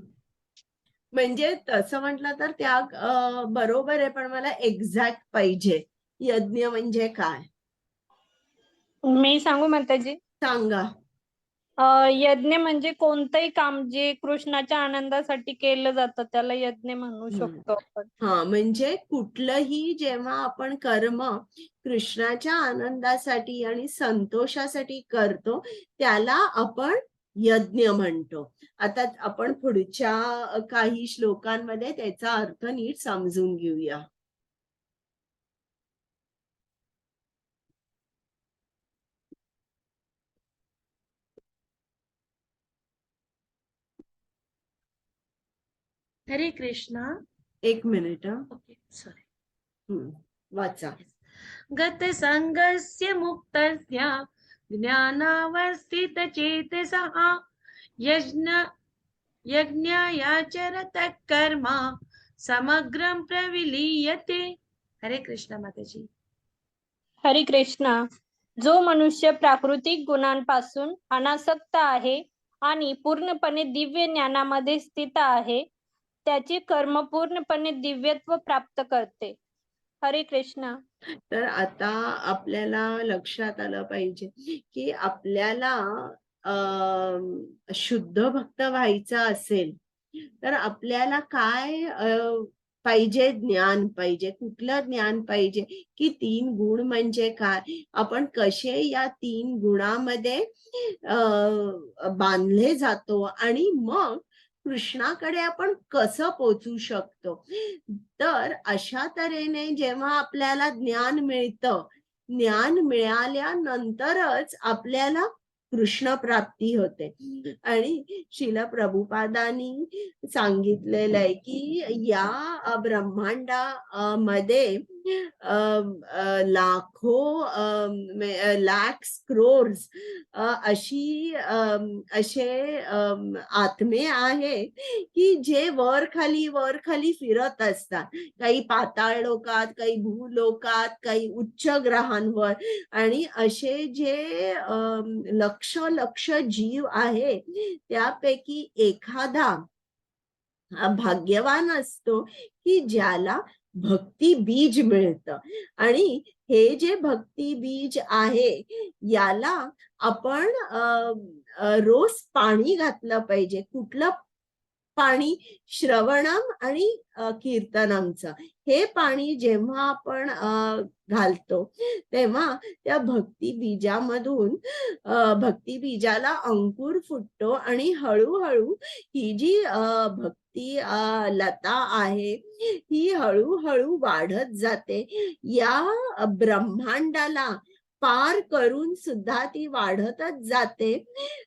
A: म्हणजे तसं म्हटलं तर त्याग बरोबर आहे, पण मला एक्झॅक्ट पाहिजे. यज्ञ म्हणजे काय
C: मी सांगू माताजी?
A: सांगा.
C: यज्ञ म्हणजे कोणतंही काम जे कृष्णाच्या आनंदासाठी केलं जातं त्याला यज्ञ म्हणू शकतो आपण.
A: हा, म्हणजे कुठलंही जेव्हा आपण कर्म कृष्णाच्या आनंदासाठी आणि संतोषासाठी करतो त्याला आपण यज्ञ म्हणतो. आता आपण पुढच्या काही श्लोकांमध्ये त्याचा अर्थ नीट समजून घेऊया.
B: हरे कृष्णा.
A: एक मिनिट.
B: Okay, sorry.
A: वाचा.
B: गत संगस्य मुक्तस्य ज्ञानावस्थित चेतसः यज्ञायाचरत कर्म समग्रं प्रविलीयते. हरे कृष्णा माताजी.
C: हरे कृष्णा. जो मनुष्य प्राकृतिक गुणांपासून अनासक्त आहे आणि पूर्णपणे दिव्य ज्ञानामध्ये स्थित आहे त्याचे कर्म पूर्णपणे दिव्यत्व प्राप्त करते. हरे कृष्णा.
A: तर आता आपल्याला लक्षात आलं पाहिजे की आपल्याला शुद्ध भक्त व्हायचं असेल तर आपल्याला काय पाहिजे? ज्ञान पाहिजे. कुठलं ज्ञान पाहिजे? की 3 गुण म्हणजे काय, आपण कसे या 3 गुणामध्ये बांधले जातो आणि मग कृष्णाकडे आपण कसं पोहोचू शकतो. तर अशा तऱ्हेने जेव्हा आपल्याला ज्ञान मिळतं, ज्ञान मिळाल्यानंतरच आपल्याला कृष्ण प्राप्ती होते. आणि श्रील प्रभुपादांनी सांगितलेलं आहे की या ब्रह्मांडा मध्ये लाखो लॅक्स क्रोर्स असे आत्मे आहेत की जे वर खाली फिरत असतात. काही पाताळ लोकात, काही भूलोकात, काही उच्च ग्रहांवर. आणि असे जे लक्ष जीव आहे त्यापैकी एखादा भाग्यवान असतो की ज्याला भक्ती बीज मिळतं. आणि हे जे भक्ती बीज आहे याला आपण रोज पाणी घातलं पाहिजे. कुठलं पाणी? श्रवणम आणि कीर्तनमचं. हे पाणी जेव्हा आपण घालतो तेव्हा त्या भक्ती बीजामधून भक्ती बीजाला अंकुर फुटतो आणि हळूहळू ही जी भक्ती लता आहे ही हळूहळू वाढत जाते. या ब्रह्मांडाला पार करून सुद्धा ती वाढतच जाते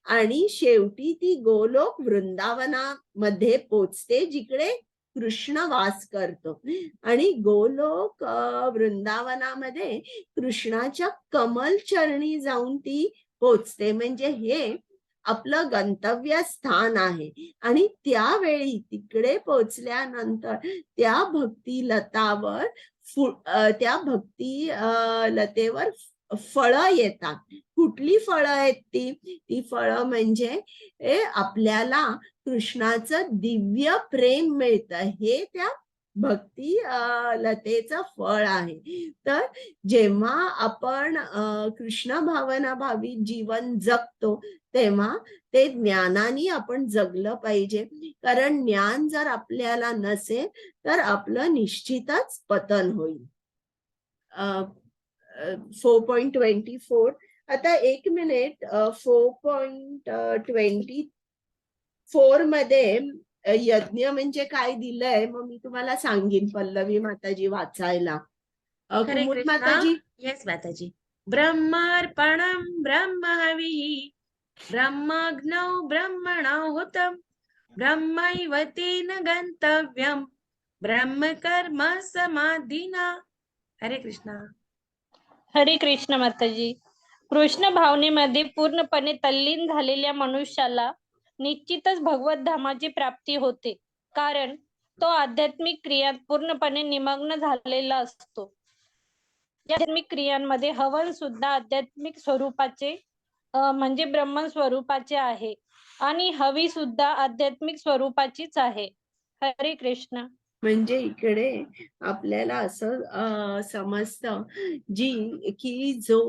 A: आणि शेवटी ती गोलोक वृंदावनामध्ये पोचते जिकडे कृष्ण वास करतो. आणि गोलोक वृंदावनामध्ये कृष्णाच्या कमल चरणी जाऊन ती पोचते. म्हणजे हे आपलं गंतव्य स्थान आहे. आणि त्यावेळी तिकडे पोचल्यानंतर त्या भक्ती लतावर त्या भक्ती लतेवर फळं येतात. कुठली फळं आहेत ती फळं म्हणजे आपल्याला कृष्णाचं दिव्य प्रेम मिळतं हे त्या भक्ती लतेचं फळ आहे. तर जेव्हा आपण कृष्ण भावना भावित जीवन जगतो, तेव्हा ते ज्ञानाने आपण जगलं पाहिजे. कारण ज्ञान जर आपल्याला नसेल, तर आपलं निश्चितच पतन होईल. 4.24 आता 1 मिनिट 4.24 मध्ये यज्ञ म्हणजे काय दिलंय मग मी तुम्हाला सांगेन पल्लवी माताजी वाचायला.
B: हरे
A: कुमुद
B: कृष्णा.
A: माताजी.
B: येस माताजी. ब्रह्मार्पणं ब्रह्महविः ब्रह्मग्नौ ब्रह्मणाहुतं ब्रह्मैव तेन गन्तव्यं ब्रह्म कर्म समाधिना. हरे कृष्णा.
C: हरे कृष्ण माताजी. कृष्ण भावनेमध्ये पूर्णपणे तल्लीन झालेल्या मनुष्याला निश्चितच भगवत धामाची प्राप्ती होते, कारण तो आध्यात्मिक क्रियात पूर्णपणे निमग्न झालेला असतो. या आध्यात्मिक क्रियांमध्ये हवन सुद्धा आध्यात्मिक स्वरूपाचे म्हणजे ब्रह्म स्वरूपाचे आहे आणि हवी सुद्धा आध्यात्मिक स्वरूपाचीच आहे. हरे कृष्ण.
A: म्हणजे इकडे आपल्याला असं समजतं की जो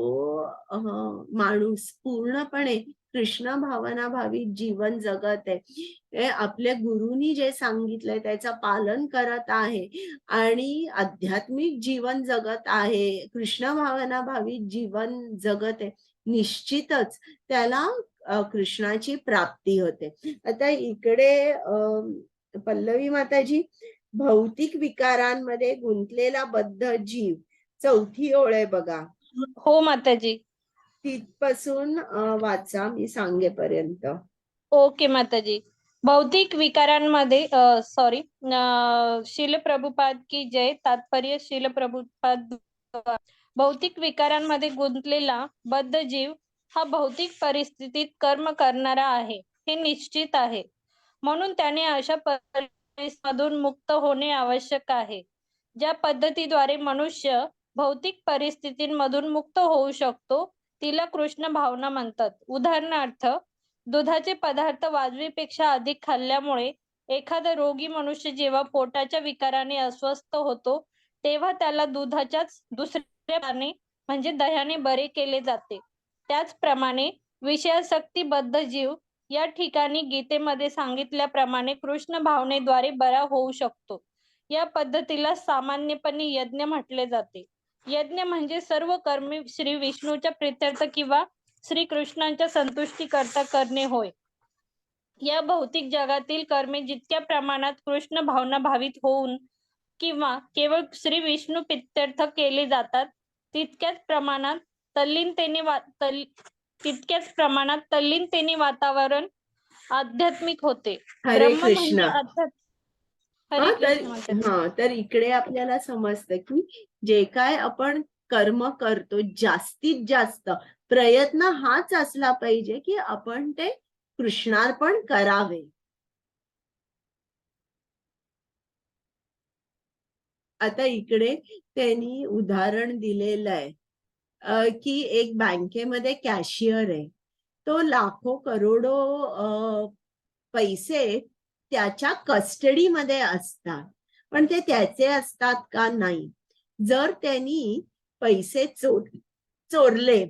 A: माणूस पूर्णपणे कृष्ण भावना भावित जीवन जगत आहे, आपल्या गुरुनी जे सांगितलंय त्याचं पालन करत आहे आणि आध्यात्मिक जीवन जगत आहे, कृष्ण भावना भावित जीवन जगत आहे, निश्चितच त्याला कृष्णाची प्राप्ती होते. आता इकडे पल्लवी माताजी, भौतिक विकारांमध्ये गुंतलेला बद्ध जीव, 4थी ओळ आहे बघा.
C: हो माताजी.
A: तिथपासून वाचा मी सांगेपर्यंत.
C: ओके माताजी. भौतिक विकारांमध्ये सॉरी शील प्रभुपाद की जय. तात्पर्य शील प्रभुपाद. भौतिक विकारांमध्ये गुंतलेला बद्ध जीव हा भौतिक परिस्थितीत कर्म करणारा आहे हे निश्चित आहे. म्हणून त्याने अशा परिस्थितीमधून मुक्त होणे आवश्यक आहे. ज्या पद्धतीद्वारे मनुष्य भौतिक परिस्थितींमधून मुक्त होऊ शकतो तिला कृष्ण भावना म्हणतात. उदाहरणार्थ, दुधाचे पदार्थ वाजवीपेक्षा अधिक खाल्ल्यामुळे एखादा रोगी मनुष्य जेव्हा पोटाच्या विकाराने अस्वस्थ होतो तेव्हा त्याला दुधाच्याच दुसऱ्या पाने म्हणजे दह्याने बरे केले जाते. त्याचप्रमाणे विषयासक्तीबद्ध जीव या ठिकाणी गीतेमध्ये सांगितल्याप्रमाणे कृष्ण भावनेद्वारे बरा होऊ शकतो. या पद्धतीला सामान्यपणे यज्ञ म्हटले जाते. यज्ञ म्हणजे सर्व कर्मे श्री विष्णूच्या प्रित्यर्थ किंवा श्री कृष्णांच्या संतुष्टी करता करणे होय. या भौतिक जगातील कर्मे जितक्या प्रमाणात कृष्ण भावना भावित होऊन किंवा केवळ श्री विष्णू प्रित्यर्थ केले जातात तितक्याच प्रमाणात तल्लीनतेने वातावरण आध्यात्मिक होते.
A: हरे
C: ब्रह्म
A: कृष्ण.
C: म्हणजे हरे कृष्ण माताजी.
A: तर इकडे आपल्याला समजतं की जे काय आपण कर्म करतो जास्तीत जास्त प्रयत्न हाच असला पाहिजे की आपण ते कृष्णार्पण करावे. आता इकडे त्यांनी उदाहरण दिलेलं आहे की एक बँकेमध्ये कॅशियर आहे, तो लाखो करोडो पैसे त्याच्या कस्टडीमध्ये असतात, पण ते त्याचे असतात का नाही. जर त्यांनी पैसे चोरले,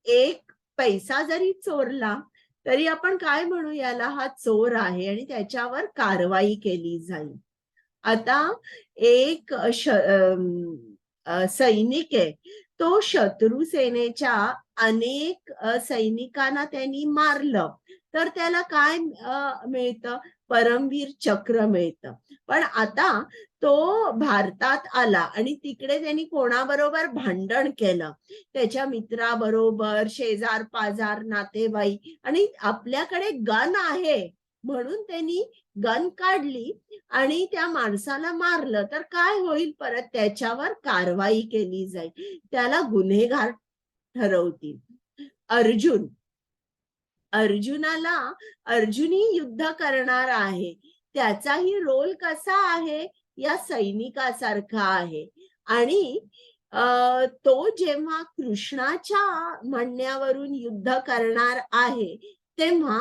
A: एक पैसा जरी चोरला तरी आपण काय म्हणू, याला हा चोर आहे आणि त्याच्यावर कारवाई केली जाईल. आता एक सैनिक आहे, तो शत्रू सेनेच्या अनेक सैनिकांना त्यांनी मारलं तर त्याला काय मिळतं, परमवीर चक्र मिळतं. पण आता तो भारतात आला आणि तिकडे त्यांनी कोणाबरोबर भांडण केलं, त्याच्या मित्राबरोबर, शेजार पाजार, नातेवाईक, आणि आपल्याकडे गन आहे म्हणून त्यांनी गन काढली आणि त्या माणसाला मारलं तर काय होईल, परत त्याच्यावर कारवाई केली जाईल, त्याला गुन्हेगार ठरवतील. अर्जुनी युद्ध करणार आहे, त्याचाही रोल कसा आहे, या सैनिकासारखा आहे. आणि तो जेव्हा कृष्णाच्या म्हणण्यावरून युद्ध करणार आहे तेव्हा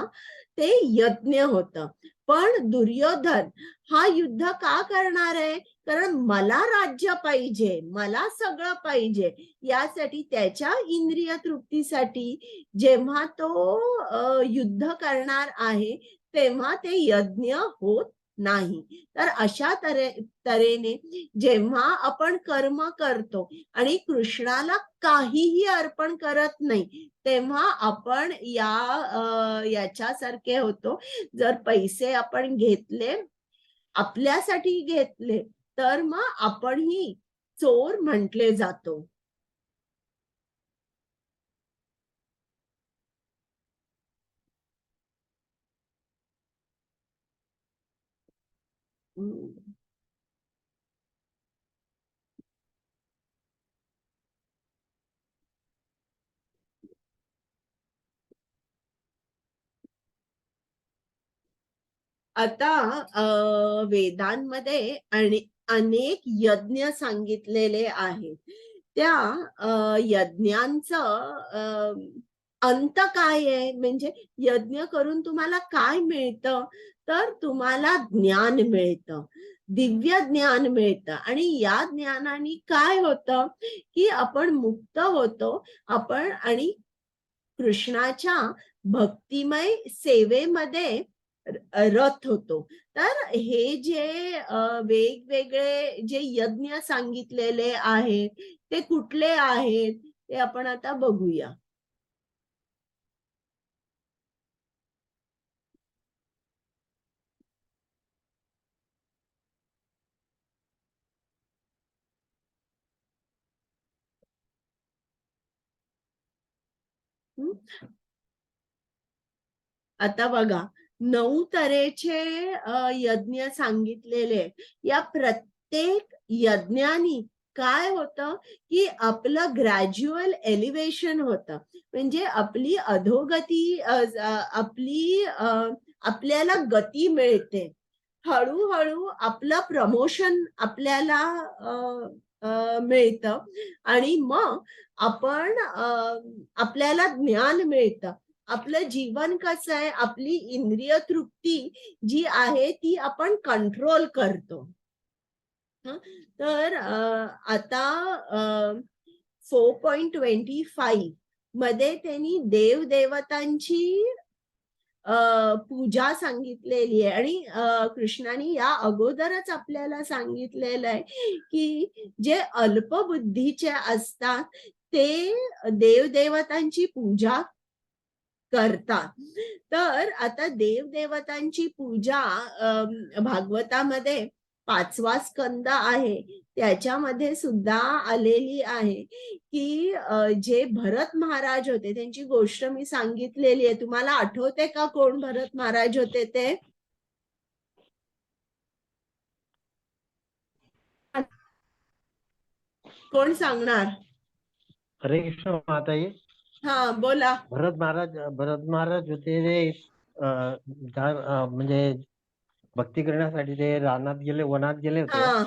A: ते यज्ञ होतं. पण दुर्योधन हा युद्ध का करणार आहे? कारण मला राज्य पाहिजे, मला सगळं पाहिजे. यासाठी त्याच्या इंद्रिय तृप्तीसाठी जेव्हा तो युद्ध करणार आहे, तेव्हा ते यज्ञ होत नाही. तर अशा तऱ्हेने जेव्हा आपण कर्म करतो आणि कृष्णाला काहीही अर्पण करत नाही, तेव्हा आपण याच्यासारखे होतो. जर पैसे आपण घेतले, आपल्यासाठी घेतले, तर मग आपणही चोर म्हटले जातो. हम्म. आता वेदांमध्ये आणि अनेक यज्ञ सांगितलेले आहेत. त्या यज्ञांचं अंत काय आहे? म्हणजे यज्ञ करून तुम्हाला काय मिळतं? तर तुम्हाला ज्ञान मिळतं, दिव्य ज्ञान मिळतं. आणि या ज्ञानाने काय होतं, की आपण मुक्त होतो. आपण आणि कृष्णाच्या भक्तिमय सेवेमध्ये रत होतो. तर हे जे वेगवेगळे जे यज्ञ सांगितलेले आहेत, ते कुठले आहेत ते आपण आता बघूया. हं? आता बघा, 9 तऱ्हेचे यज्ञ सांगितलेले आहेत. या प्रत्येक यज्ञानी काय होतं, की आपलं ग्रॅज्युअल एलिव्हेशन होतं. म्हणजे आपली अधोगती आपल्याला गती मिळते. हळू-हळू आपलं प्रमोशन आपल्याला अ, मिळतं आणि मग आपण आपल्याला ज्ञान मिळतं. आपलं जीवन कसं आहे, आपली इंद्रिय तृप्ती जी आहे ती आपण कंट्रोल करतो. हं. तर आता 4.25 मध्ये त्यांनी देवदेवतांची पूजा सांगितलेली आहे आणि कृष्णाने या अगोदरच आपल्याला सांगितलेलं आहे, की जे अल्पबुद्धीचे असतात ते देवदेवतांची पूजा करतात. तर आता देवदेवतांची पूजा भागवतामध्ये 5वा स्कंद आहे. त्याच्यामध्ये सुद्धा आलेली आहे, की जे भरत महाराज होते त्यांची गोष्ट मी सांगितलेली आहे. तुम्हाला आठवते का कोण भरत महाराज होते ते? कोण सांगणार?
D: हरे कृष्ण माताजी.
A: हा, बोला.
D: भरत महाराज होते ते म्हणजे भक्ती करण्यासाठी ते रानात गेले, वनात गेले होते.
A: हा,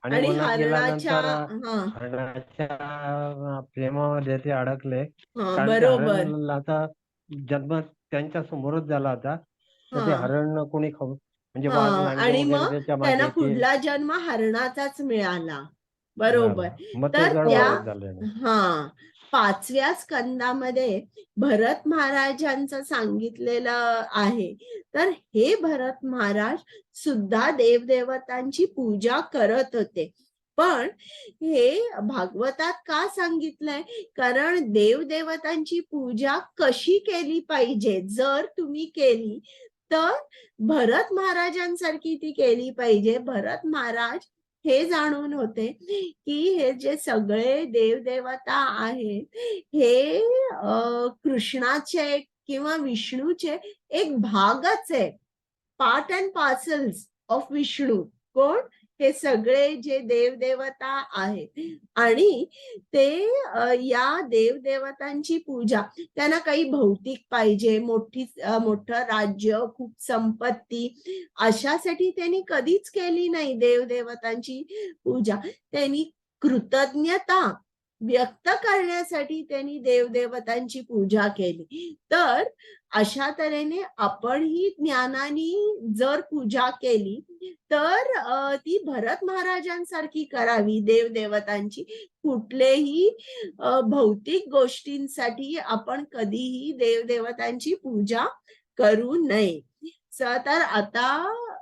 D: आणि
A: आणि
D: वनात
A: हरणाच्या
D: गेल्यानंतर
A: हा
D: हरणाच्या प्रेमामध्ये ते अडकले.
A: हा,
D: कारण ते
A: बरोबर.
D: हरण आता जन्म त्यांच्या समोरच झाला होता. तर ते
A: हा
D: हरण कोणी खाऊ म्हणजे
A: हा,
D: वाघ, नांगे
A: आणि
D: वगैरे
A: मग
D: त्याच्या
A: त्यांना
D: मागे ते
A: पुढला जन्म हरणाचाच मिळाला. बरोबर.
D: मिळाला. मग ते
A: तर
D: जड
A: त्या
D: भरत झाले.
A: हा 5व्या स्कंदामध्ये भरत महाराजांचं सांगितलेलं आहे. तर हे भरत महाराज सुद्धा देवदेवतांची पूजा करत होते. पण हे भागवतात का सांगितलंय? कारण देवदेवतांची पूजा कशी केली पाहिजे, जर तुम्ही केली तर भरत महाराजांसारखी ती केली पाहिजे. भरत महाराज हे जाणून होते, की हे जे सगळे देवदेवता आहेत, हे कृष्णाचे किंवा विष्णूचे एक भागच आहे. Part and parcels of Vishnu. कोण? हे सगळे जे देवदेवता आहेत. आणि ते या देवदेवतांची पूजा, त्यांना काही भौतिक पाहिजे, मोठं राज्य, खूप संपत्ती, अशासाठी त्यांनी कधीच केली नाही देवदेवतांची पूजा. त्यांनी कृतज्ञता व्यक्त करण्यासाठी त्यांनी देवदेवतांची पूजा केली. तर अशा तऱ्हेने आपण ही ज्ञानाने जर पूजा केली तर ती भरत महाराजांसारखी करावी देवदेवतांची. कुठलेही भौतिक गोष्टींसाठी आपण कधीही देवदेवतांची पूजा करू नये. तर आता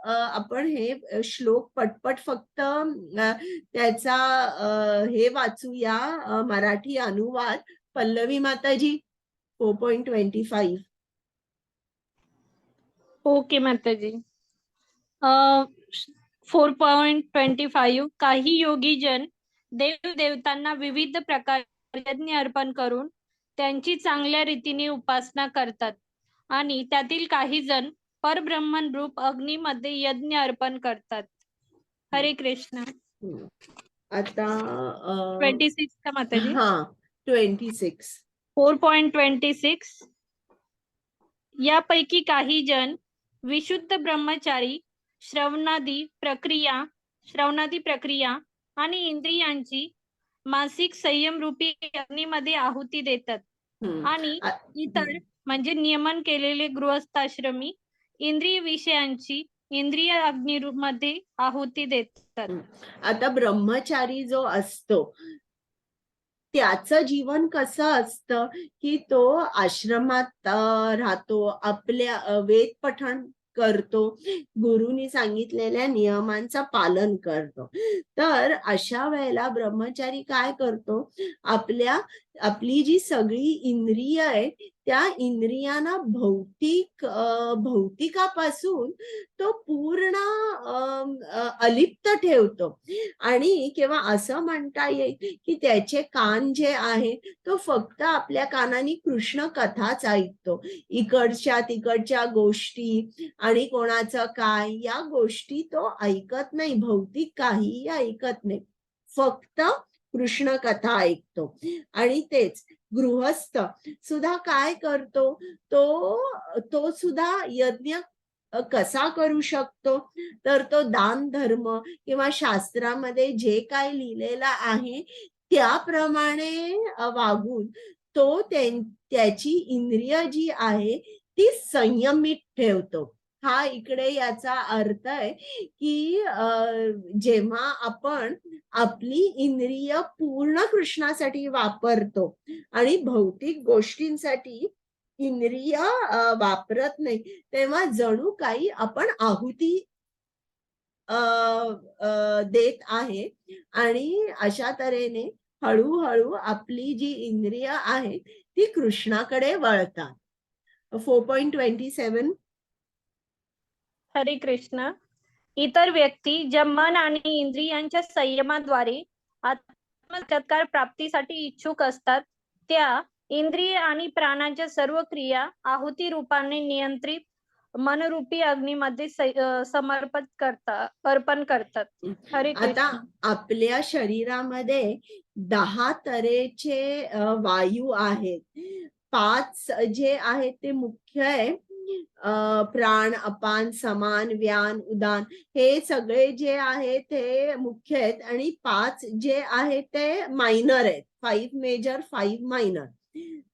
A: आपण हे श्लोक पटपट फक्त त्याचा हे वाचूया, मराठी अनुवाद. पल्लवी माताजी 4.25.
C: ओके माताजी. 4.25 काही योगीजन देवदेवतांना विविध प्रकार यज्ञ अर्पण करून त्यांची चांगल्या रीतीने उपासना करतात आणि त्यातील काही जण परब्रह्मन रूप अग्नीमध्ये यज्ञ अर्पण करतात. हरे कृष्ण.
A: आता
C: 26 का माताजी?
A: हा 26.
C: 4.26 यापैकी काही जण विशुद्ध ब्रह्मचारी श्रवणादी प्रक्रिया आणि इंद्रियांची मासिक संयम रूपी अग्नीमध्ये आहुती देतात आणि इतर म्हणजे नियमन केलेले गृहस्थाश्रमी इंद्रिय विषयांची इंद्रिय अग्नीमध्ये आहुती देतात.
A: आता ब्रह्मचारी जो असतो त्याचं जीवन कसं असतं की तो आश्रमात राहतो, आपल्या वेद पठण करतो, गुरुनी सांगितलेल्या नियमांचं पालन करतो. तर अशा वेळेला ब्रह्मचारी काय करतो, आपली जी सगळी इंद्रिय आहे त्या इंद्रियांना भौतिकापासून तो पूर्ण अलिप्त ठेवतो. आणि किंवा असं म्हणता येईल की त्याचे कान जे आहे तो फक्त आपल्या कानाने कृष्ण कथाच ऐकतो. इकडच्या तिकडच्या गोष्टी आणि कोणाचं काय या गोष्टी तो ऐकत नाही, भौतिक काहीही ऐकत नाही, फक्त कृष्ण कथा ऐकतो. आणि तेच गृहस्थ सुद्धा काय करतो, तो सुद्धा यज्ञ कसा करू शकतो, तर तो दान धर्म किंवा शास्त्रामध्ये जे काय लिहिलेलं आहे त्याप्रमाणे वागून तो त्याची इंद्रिय जी आहे ती संयमित ठेवतो. हा इकडे याचा अर्थ आहे की जेव्हा आपण आपली इंद्रिय पूर्ण कृष्णासाठी वापरतो आणि भौतिक गोष्टींसाठी इंद्रिय वापरत नाही, तेव्हा जणू काही आपण आहुती देत आहे. आणि अशा तऱ्हेने हळूहळू आपली जी इंद्रिय आहे ती कृष्णाकडे वळतात. 4.27.
C: हरे कृष्ण. इतर व्यक्ती ज्या मन आणि इंद्रियांच्या संयमाद्वारे आत्मसाक्षात्कार प्राप्तीसाठी इच्छुक असतात त्या इंद्रिय आणि प्राणांच्या सर्व क्रिया आहुती रूपाने नियंत्रित मनरूपी अग्नीमध्ये अर्पण करतात. हरे
A: आता
C: कृष्ण.
A: आपल्या शरीरामध्ये 10 तऱ्हेचे वायू आहेत. 5 जे आहेत ते मुख्य आहे, प्राण, अपान, समान, व्यान, उदान, हे सगळे जे आहेत ते मुख्य आहेत आणि 5 जे आहेत ते मायनर आहेत. 5 मेजर 5 मायनर.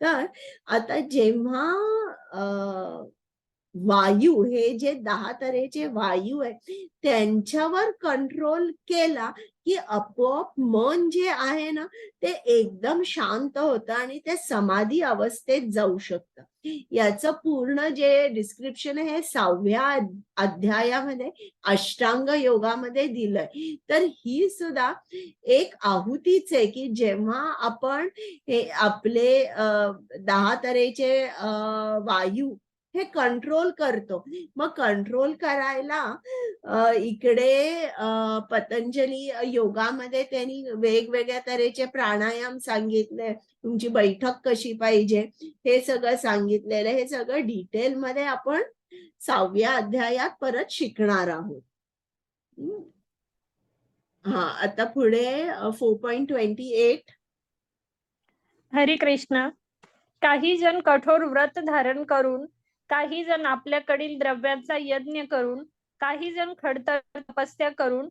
A: तर आता जेव्हा वायू हे जे 10 तऱ्हेचे वायू आहेत त्यांच्यावर कंट्रोल केला की आपोआप मन जे आहे ना ते एकदम शांत होतं आणि ते समाधी अवस्थेत जाऊ शकतं. याचं पूर्ण जे डिस्क्रिप्शन आहे 6व्या अध्यायामध्ये अष्टांग योगामध्ये दिलंय. तर ही सुद्धा एक आहुतीच आहे की जेव्हा आपण हे आपले 10 तऱ्हेचे वायू हे कंट्रोल करतो, मग कंट्रोल करायला इकडे पतंजली योगामध्ये त्यांनी वेगवेगळ्या तऱ्हेचे प्राणायाम सांगितले, तुमची बैठक कशी पाहिजे हे सगळं सांगितलेलं. हे सगळं डिटेल मध्ये आपण 6व्या अध्यायात परत शिकणार आहोत. हा आता पुढे 4.28.
C: हरे कृष्ण. काही जण कठोर व्रत धारण करून, काही जण आपल्याकडील द्रव्यांचा यज्ञ करून, काही जण खडतर तपस्या करून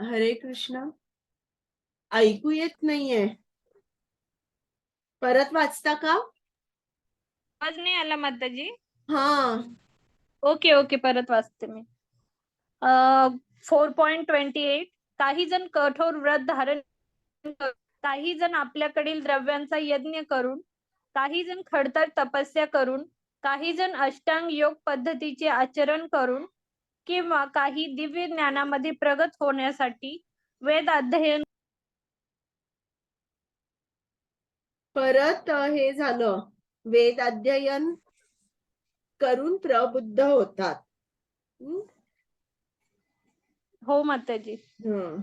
A: हरे कृष्ण. ऐकू येत नाहीये. परत वाचता का?
C: आवाज नाही आला माताजी.
A: हा.
C: ओके ओके, परत वाचते मी. 4.28. काही जण कठोर व्रत धारण करून, काही जण आपल्याकडील द्रव्यांचा यज्ञ करून, काही जण खडतर तपस्या करून, काही जण अष्टांग योग पद्धतीचे आचरण करून, किंवा काही दिव्य ज्ञानामध्ये प्रगत होण्यासाठी वेद अध्ययन
A: परत हे झालं, वेद अध्ययन करून प्रबुद्ध होतात. हम्म?
C: हो माताजी.
A: हं.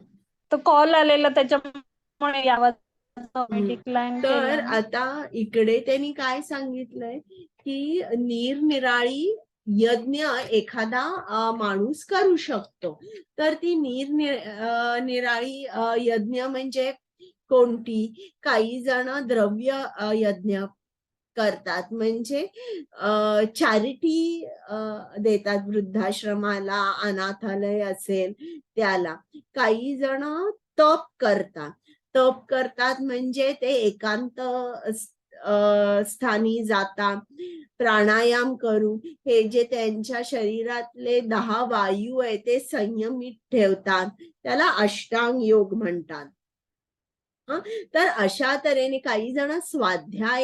C: तो कॉल आलेला त्याच्यामुळे आवाज
A: हम्म.
C: डिक्लाइन
A: तर
C: केला ना.
A: आता इकडे त्यांनी काय सांगितलंय की निरनिराळी यज्ञ एखादा माणूस करू शकतो. तर ती निराळी यज्ञ म्हणजे कोणती? काही जण द्रव्य यज्ञ करतात, म्हणजे चॅरिटी देतात वृद्धाश्रमाला, अनाथालय असेल त्याला. काही जण तप करतात. तप करतात म्हणजे ते एकांत स्थानी जातात, प्राणायाम करून हे जे त्यांच्या शरीरातले 10 वायू आहे ते संयमित ठेवतात. त्याला अष्टांग योग म्हणतात. तर अशा तऱ्हेने काही जण स्वाध्याय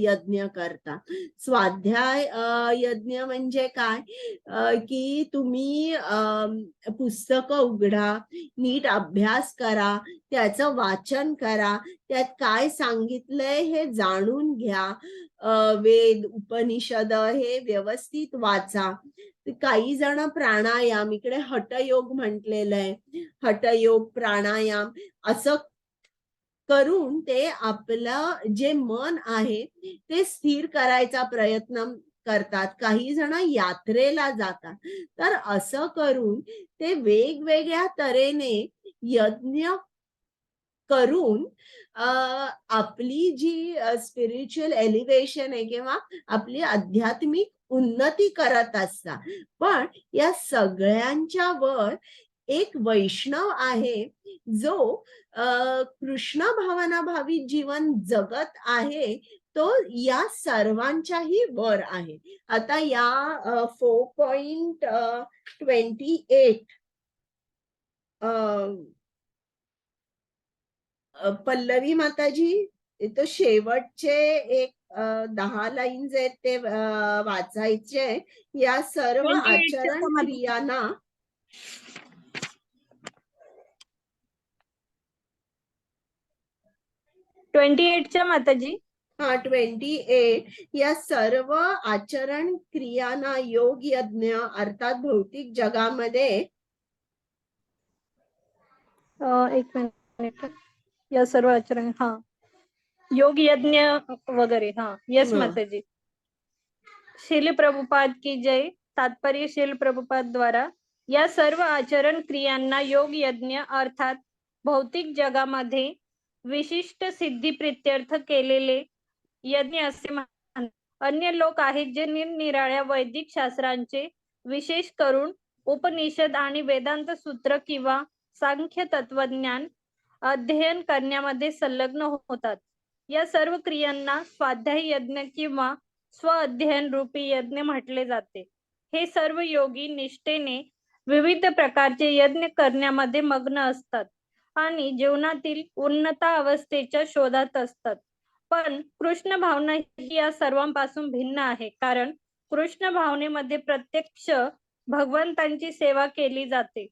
A: यज्ञ करतात. स्वाध्याय यज्ञ म्हणजे काय? की तुम्ही पुस्तकं उघडा, नीट अभ्यास करा, त्याचं वाचन करा, त्यात काय सांगितलंय हे जाणून घ्या. वेद, उपनिषद हे व्यवस्थित वाचा. काही जण प्राणायाम, इकडे हठयोग म्हटलेलं आहे, हठयोग, प्राणायाम असं करून ते आपलं जे मन आहे ते स्थिर करायचा प्रयत्न करतात. काही जण यात्रेला जातात. तर असं करून ते वेगवेगळ्या तऱ्हेने यज्ञ करून आपली जी स्पिरिच्युअल एलिव्हेशन आहे किंवा आपली आध्यात्मिक उन्नती करत असतात. पण या सगळ्यांच्या वर एक वैष्णव आहे जो कृष्ण भावनाभावी जीवन जगत आहे. तो या सर्वांच्याही वर आहे. आता या 4.28 पल्लवी माताजी, तो शेवटचे एक 10 लाईन्स आहेत ते वाचायचे. या सर्व
C: 28 च्या
A: आचरण
C: का माताजी?
A: क्रियांना
C: 28 च्या माताजी.
A: 28 या सर्व आचरण क्रियांना योग यज्ञ अर्थात भौतिक जगामध्ये
C: एक मिनिट. या सर्व आचरण, हा, योग यज्ञ वगैरे, हा, यस
A: हं.
C: माताजी. शील प्रभुपाद की जय. तात्पर्य शील प्रभुपाद द्वारा या सर्व आचरण क्रियांना योग यज्ञ अर्थात भौतिक जगामध्ये विशिष्ट सिद्धी प्रित्यर्थ केलेले यज्ञ असे म्हणतात. अन्य लोक आहेत जे निरनिराळ्या वैदिक शास्त्रांचे, विशेष करून उपनिषद आणि वेदांत सूत्र किंवा सांख्य तत्वज्ञान अध्ययन करण्यामध्ये संलग्न होतात. या सर्व क्रियांना स्वाध्याय यज्ञ किंवा स्व अध्ययन रूपी यज्ञ म्हटले जाते. हे सर्व योगी निष्ठेने विविध प्रकारचे यज्ञ करण्यामध्ये मग्न असतात आणि जीवनातील उन्नत अवस्थेच्या शोधात असतात. पण कृष्ण भावना ही या सर्वांपासून भिन्न आहे, कारण कृष्ण भावनेमध्ये प्रत्यक्ष भगवंतांची सेवा केली जाते.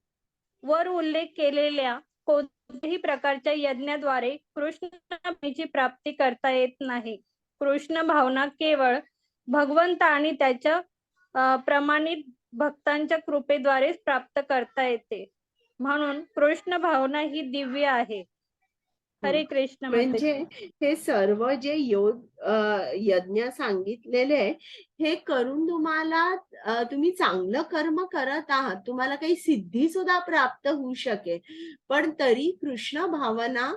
C: वर उल्लेख केलेल्या कोणत्याही प्रकारच्या यज्ञाद्वारे कृष्ण भावनेची प्राप्ती करता येत नाही. कृष्ण भावना केवळ भगवंत आणि त्याच्या प्रमाणित भक्तांच्या कृपेद्वारेच प्राप्त करता येते. म्हणून कृष्ण भावना ही दिव्य आहे. हरे कृष्ण माते.
A: म्हणजे हे सर्व जे योग यज्ञ सांगितलेले आहे हे करून तुम्ही चांगलं कर्म करत आहात, तुम्हाला काही सिद्धी सुद्धा प्राप्त होऊ शकेल, पण तरी कृष्ण भावना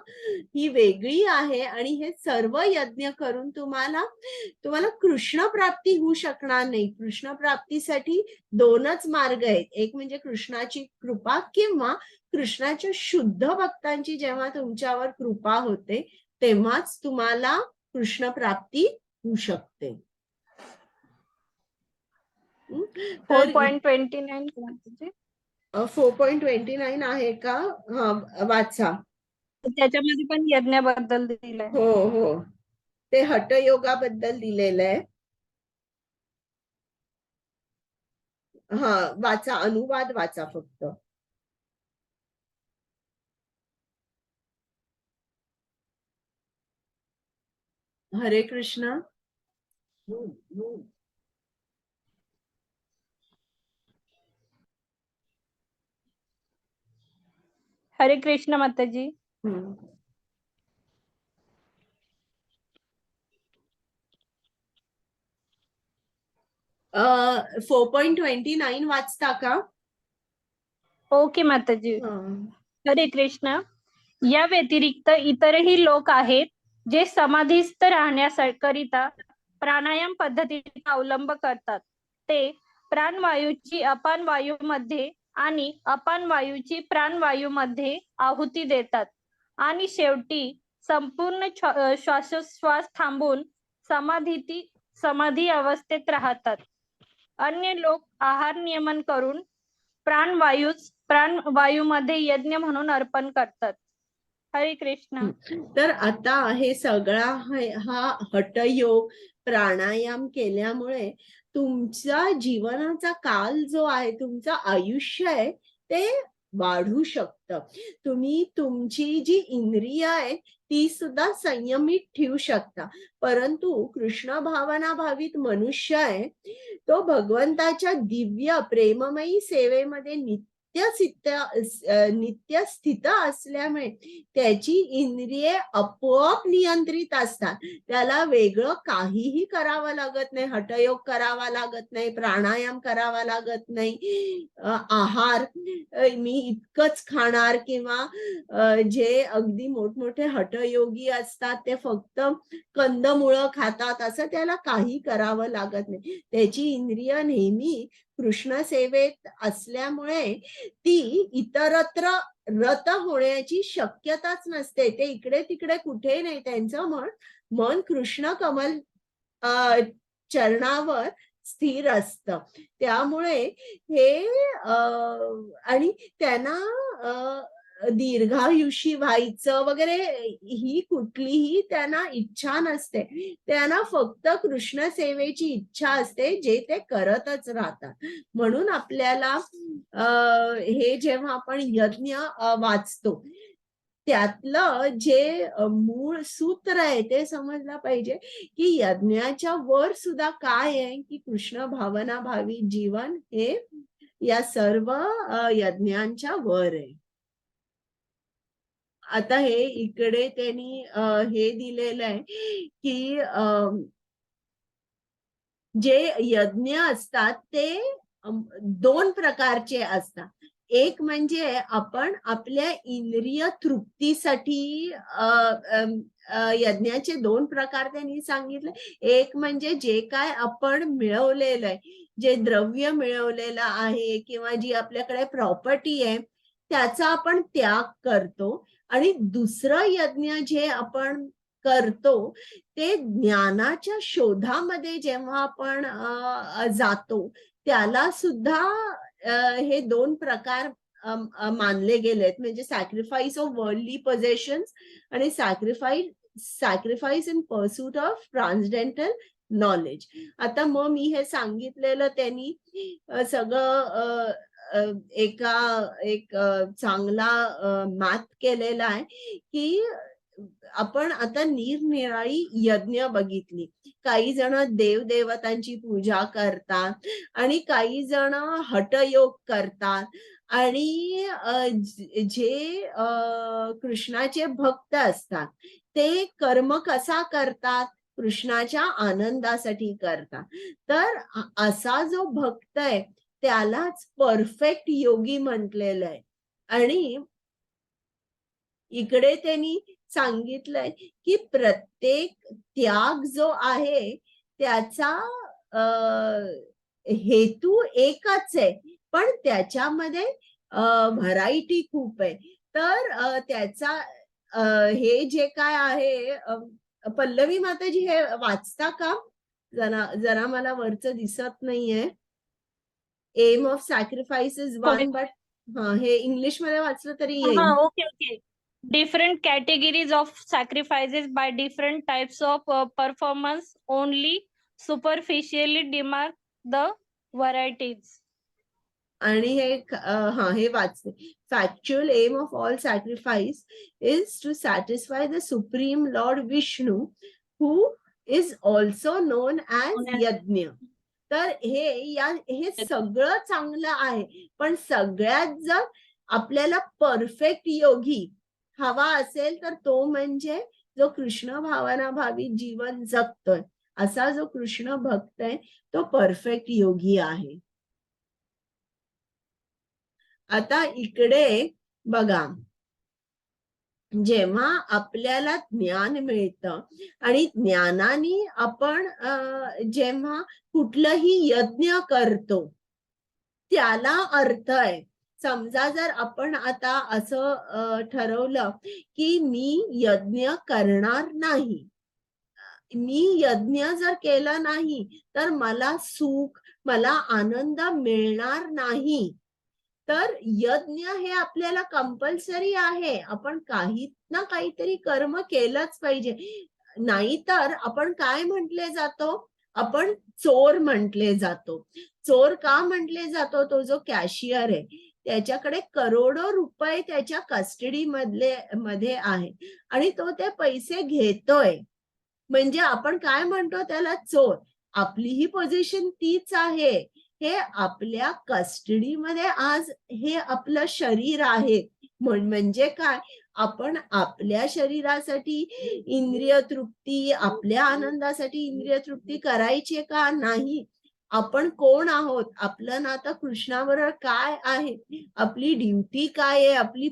A: ही वेगळी आहे आणि हे सर्व यज्ञ करून तुम्हाला कृष्ण प्राप्ती होऊ शकणार नाही. कृष्ण प्राप्तीसाठी दोनच मार्ग आहेत, एक म्हणजे कृष्णाची कृपा किंवा कृष्णाच्या शुद्ध भक्तांची जेव्हा तुमच्यावर कृपा होते तेव्हाच तुम्हाला कृष्ण प्राप्ती होऊ शकते.
C: 4.29 माताजी.
A: 4.29 आहे का? हा, वाचा.
C: त्याच्यामध्ये पण यज्ञाबद्दल दिलंय.
A: हो हो, ते हठयोगाबद्दल दिलेलं आहे. हा, वाचा, अनुवाद वाचा फक्त. हरे कृष्ण.
C: हरे कृष्ण माताजी.
A: हम्म. अ 4.29 वाचता का?
C: ओके माताजी.
A: हा.
C: हरे कृष्ण. या व्यतिरिक्त इतरही लोक आहेत जे समाधीस्थ राहण्याकरिता प्राणायाम पद्धतीचा अवलंब करतात. ते प्राणवायूची अपान वायूमध्ये आणि अपान वायूची प्राणवायूमध्ये आहुती देतात आणि शेवटी संपूर्ण श्वासोश्वास थांबून समाधी अवस्थेत राहतात. अन्य लोक आहार नियमन करून प्राणवायूमध्ये यज्ञ म्हणून अर्पण करतात. हरे कृष्ण.
A: तर आता हे सगळा हा हठयोग प्राणायाम केल्यामुळे तुमचा जीवनाचा काल जो आहे, तुमचं आयुष्य आहे ते वाढू शकतं. तुम्ही तुमची जी इंद्रिय आहे ती सुद्धा संयमित ठेवू शकता. परंतु कृष्ण भावना भावित मनुष्य आहे तो भगवंताच्या दिव्य प्रेममयी सेवेमध्ये नित्य स्थित असल्यामुळे त्याची इंद्रिये आपोआप नियंत्रित असतात. त्याला वेगळं काहीही करावं लागत नाही, हठयोग करावा लागत नाही, प्राणायाम करावा लागत नाही, आहार मी इतकंच खाणार किंवा जे अगदी मोठमोठे हठयोगी असतात ते फक्त कंदमुळं खातात असं त्याला काही करावं लागत नाही. त्याची इंद्रिय नेहमी कृष्ण सेवेत असल्यामुळे ती इतरत्र रत होण्याची शक्यताच नसते. ते इकडे तिकडे कुठे नाही, त्यांचं मन कृष्ण कमल चरणावर स्थिर असतं. त्यामुळे हे आणि त्यांना दीर्घायुषी व्हायचं वगैरे ही कुठलीही त्यांना इच्छा नसते. त्यांना फक्त कृष्ण सेवेची इच्छा असते, जे ते करतच राहतात. म्हणून आपल्याला हे जेव्हा आपण यज्ञ वाचतो त्यातलं जे मूळ सूत्र आहे ते समजलं पाहिजे की यज्ञाच्या वर सुद्धा काय आहे की कृष्ण भावना भावी जीवन हे या सर्व यज्ञांच्या वर आहे. आता हे इकडे त्यांनी हे दिलेलं आहे की जे यज्ञ असतात ते दोन प्रकारचे असतात. एक म्हणजे आपण आपल्या इंद्रिय तृप्तीसाठी यज्ञाचे दोन प्रकार त्यांनी सांगितले. एक म्हणजे जे काय आपण मिळवलेलं आहे, जे द्रव्य मिळवलेलं आहे किंवा जी आपल्याकडे प्रॉपर्टी आहे त्याचा आपण त्याग करतो. आणि दुसरं यज्ञ जे आपण करतो ते ज्ञानाच्या शोधामध्ये जेव्हा आपण जातो त्याला सुद्धा हे दोन प्रकार मानले गेलेत. म्हणजे सॅक्रिफाईस ऑफ वर्ल्डली पोझेशन्स आणि sacrifice in pursuit of transcendental knowledge. आता मग मी हे सांगितलेलं त्यांनी सगळं एक चांगला मॅथ केलेला आहे की आपण आता निरनिराळी यज्ञ बघितली. काही जण देवदेवतांची पूजा करतात आणि काही जण हठयोग करतात आणि जे कृष्णाचे भक्त असतात ते कर्म कसा करतात कृष्णाच्या आनंदासाठी करता. तर असा जो भक्त आहे त्यालाच परफेक्ट योगी म्हटलेलं आहे. आणि इकडे त्यांनी सांगितलंय की प्रत्येक त्याग जो आहे त्याचा हेतू एकच आहे, पण त्याच्यामध्ये व्हरायटी खूप आहे. तर त्याचा हे जे काय आहे पल्लवी माताजी हे वाचता का? जरा जरा मला वरचं दिसत नाहीये. Aim of sacrifice is one, but हे इंग्लिश मध्ये वाचलं तरी येईल.
C: Okay okay. Different categories of sacrifices by different types of performance only superficially demark the varieties.
A: आणि हे वाचते. Factual aim of all sacrifice is to satisfy the supreme lord Vishnu who is also known as Yajna. तर हे सगळं चांगलं आहे, पण सगळ्यात जर आपल्याला परफेक्ट योगी हवा असेल तर तो म्हणजे जो कृष्ण भावनाभावी जीवन जगतोय, असा जो कृष्ण भक्त आहे तो परफेक्ट योगी आहे. आता इकडे बघा, जेव्हा आपल्याला ज्ञान मिळतं आणि ज्ञानाने आपण जेव्हा कुठलंही यज्ञ करतो त्याला अर्थ आहे. समजा जर आपण आता असं ठरवलं की मी यज्ञ करणार नाही, मी यज्ञ जर केला नाही तर मला सुख, मला आनंद मिळणार नाही, तर यज्ञ हे आपल्याला कंपल्सरी आहे. आपण काही ना काहीतरी कर्म केलंच पाहिजे. नाहीतर आपण काय म्हटले जातो? आपण चोर म्हटले जातो. चोर का म्हटले जातो? तो जो कॅशियर आहे त्याच्याकडे करोडो रुपये त्याच्या कस्टडी मध्ये आहे आणि तो ते पैसे घेतोय, म्हणजे आपण काय म्हणतो त्याला? चोर. आपली ही पोझिशन तीच आहे. हे आपल्या कस्टडीमध्ये आज हे आपलं शरीर आहे. म्हणजे काय? आपण आपल्या शरीरासाठी इंद्रिय तृप्ती, आपल्या आनंदासाठी इंद्रिय तृप्ती करायची का? नाही. आपण कोण आहोत? आपलं नातं कृष्णाबरोबर काय आहे? आपली ड्युटी काय आहे? आपली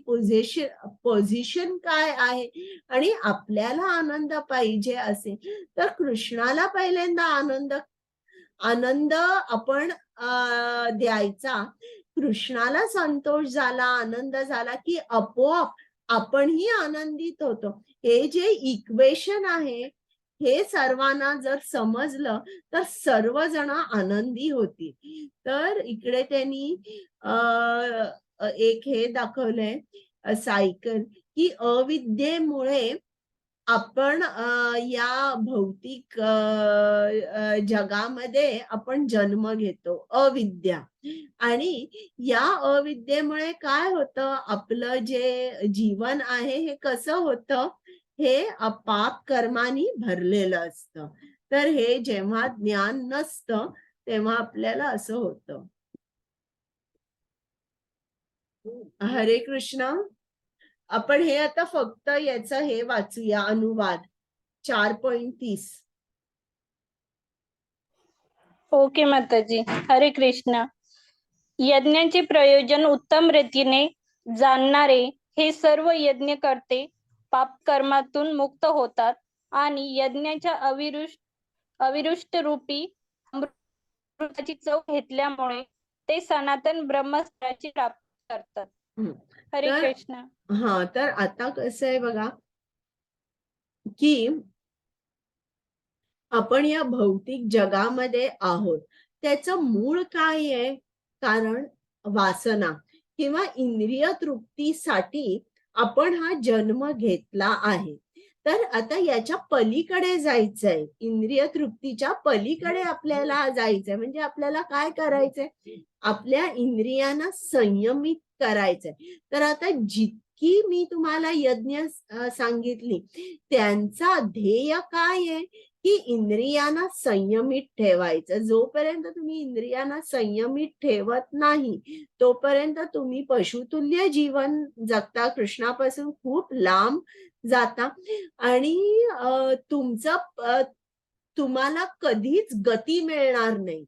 A: पोझिशन काय आहे? आणि आपल्याला आनंद पाहिजे असेल तर कृष्णाला पहिल्यांदा आनंद आपण द्यायचा. कृष्णाला संतोष झाला, आनंद झाला की आपोआप आपणही आनंदित होतो. हे जे इक्वेशन आहे हे सर्वांना जर समजलं तर सर्वजण आनंदी होतील. तर इकडे त्यांनी एक हे दाखवलंय सायकल की अविद्येमुळे आपण या भौतिक जगामध्ये आपण जन्म घेतो, अविद्या. आणि या अविद्येमुळे काय होतं? आपलं जे जीवन आहे हे कसं होतं? हे पाप कर्मानी भरलेलं असतं. तर हे जेव्हा ज्ञान नसतं तेव्हा आपल्याला असं होतं. हरे कृष्ण. आपण हे आता फक्त याचं हे वाचूया, अनुवाद 4.30.
C: ओके माताजी. हरे कृष्ण. यज्ञाचे प्रयोजन उत्तम रीतीने जाणणारे हे सर्व यज्ञ करते पाप कर्मातून मुक्त होतात आणि यज्ञाच्या अविरुष्ट रूपी अमृताची चव घेतल्यामुळे ते सनातन ब्रह्मस्थाची प्राप्ती करतात. हरे कृष्ण.
A: तर आता कसं आहे बघा की आपण या भौतिक जगामध्ये आहोत. त्याचं मूळ काय आहे? कारण वासना किंवा इंद्रिय तृप्तीसाठी आपण हा जन्म घेतला आहे. तर आता याच्या पलीकडे जायचंय, इंद्रिय तृप्तीच्या पलीकडे आपल्याला जायचंय. म्हणजे आपल्याला काय करायचंय? आपल्या इंद्रियांना संयमित करायचंय. तर आता जितकी मी तुम्हाला यज्ञ सांगितली त्यांचा ध्येय काय आहे की इंद्रियांना संयमित ठेवायचं. जोपर्यंत तुम्ही इंद्रियांना संयमित ठेवत नाही तोपर्यंत तुम्ही पशुतुल्य जीवन जगता, कृष्णापासून खूप लांब जाता आणि तुमचं तुम्हाला कधीच गती मिळणार नाही.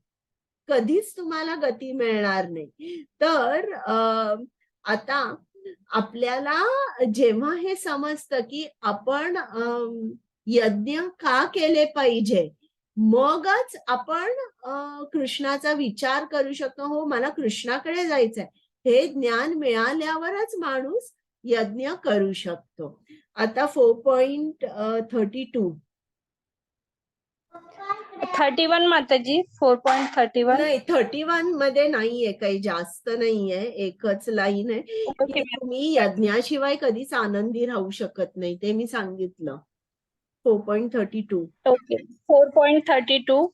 A: कधीच तुम्हाला गती मिळणार नाही. तर आता आपल्याला जेव्हा हे समजतं, की आपण यज्ञ का केले पाहिजे, मगच आपण कृष्णाचा विचार करू शकतो. हो, मला कृष्णाकडे जायचंय. हे ज्ञान मिळाल्यावरच माणूस यज्ञ करू शकतो. आता 4.32
C: 31 माताजी 4.31.
A: नाही, 31 मध्ये नाहीये, काही जास्त नाहीये, एकच लाईन आहे,
C: ओके
A: की तुम्ही यज्ञाशिवाय कधीच आनंदी राहू शकत नाही, ते मी सांगितलं. 4.32
C: ओके 4.32.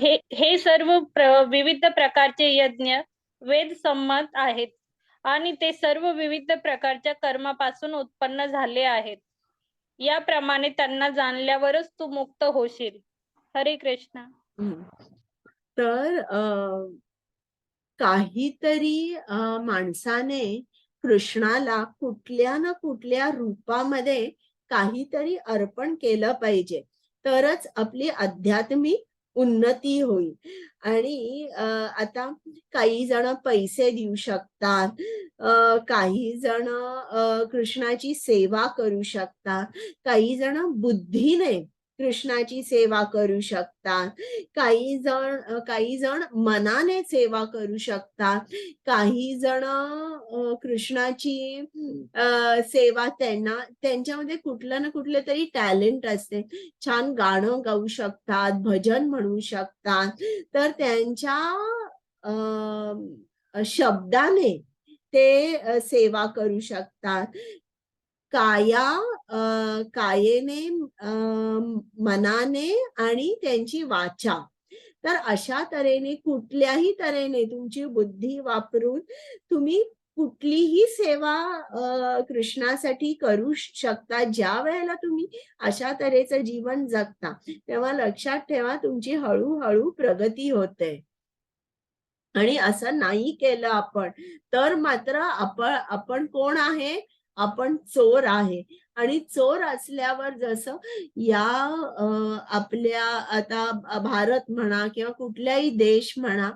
C: हे हे सर्व विविध प्रकारचे यज्ञ वेदसंमत आहेत आणि ते सर्व विविध प्रकारच्या कर्मापासून उत्पन्न झाले आहेत. याप्रमाणे त्यांना जाणल्यावरच तू मुक्त होशील. हरे कृष्ण.
A: हम्म. तर काहीतरी माणसाने कृष्णाला कुठल्या ना कुठल्या रूपामध्ये काहीतरी अर्पण केलं पाहिजे, तरच आपली आध्यात्मिक उन्नती होईल. आणि आता काही जण पैसे देऊ शकतात, काही जण कृष्णाची सेवा करू शकतात, काही जण बुद्धीने कृष्णाची सेवा करू शकतात, काही जण मनाने सेवा करू शकतात, काही जण कृष्णाची सेवा, त्यांच्यामध्ये कुठलं ना कुठलं तरी टॅलेंट असते. छान गाणं गाऊ शकतात, भजन म्हणू शकतात. तर त्यांच्या शब्दाने ते सेवा करू शकतात. कायेने, मनाने आणि त्यांची वाचा. तर अशा तऱ्हेने, कुठल्याही तऱ्हेने तुमची बुद्धी वापरून तुम्ही कुठलीही सेवा कृष्णासाठी करू शकता. ज्या वेळेला तुम्ही अशा तऱ्हेचं जीवन जगता, तेव्हा लक्षात ठेवा, तुमची हळूहळू प्रगती होते. आणि असं नाही केलं आपण, तर मात्र आपण कोण आहे? आपण चोर आहे. आणि चोर असल्यावर जसं या आपल्या आता भारत म्हणा किंवा कुठल्याही देश म्हणा,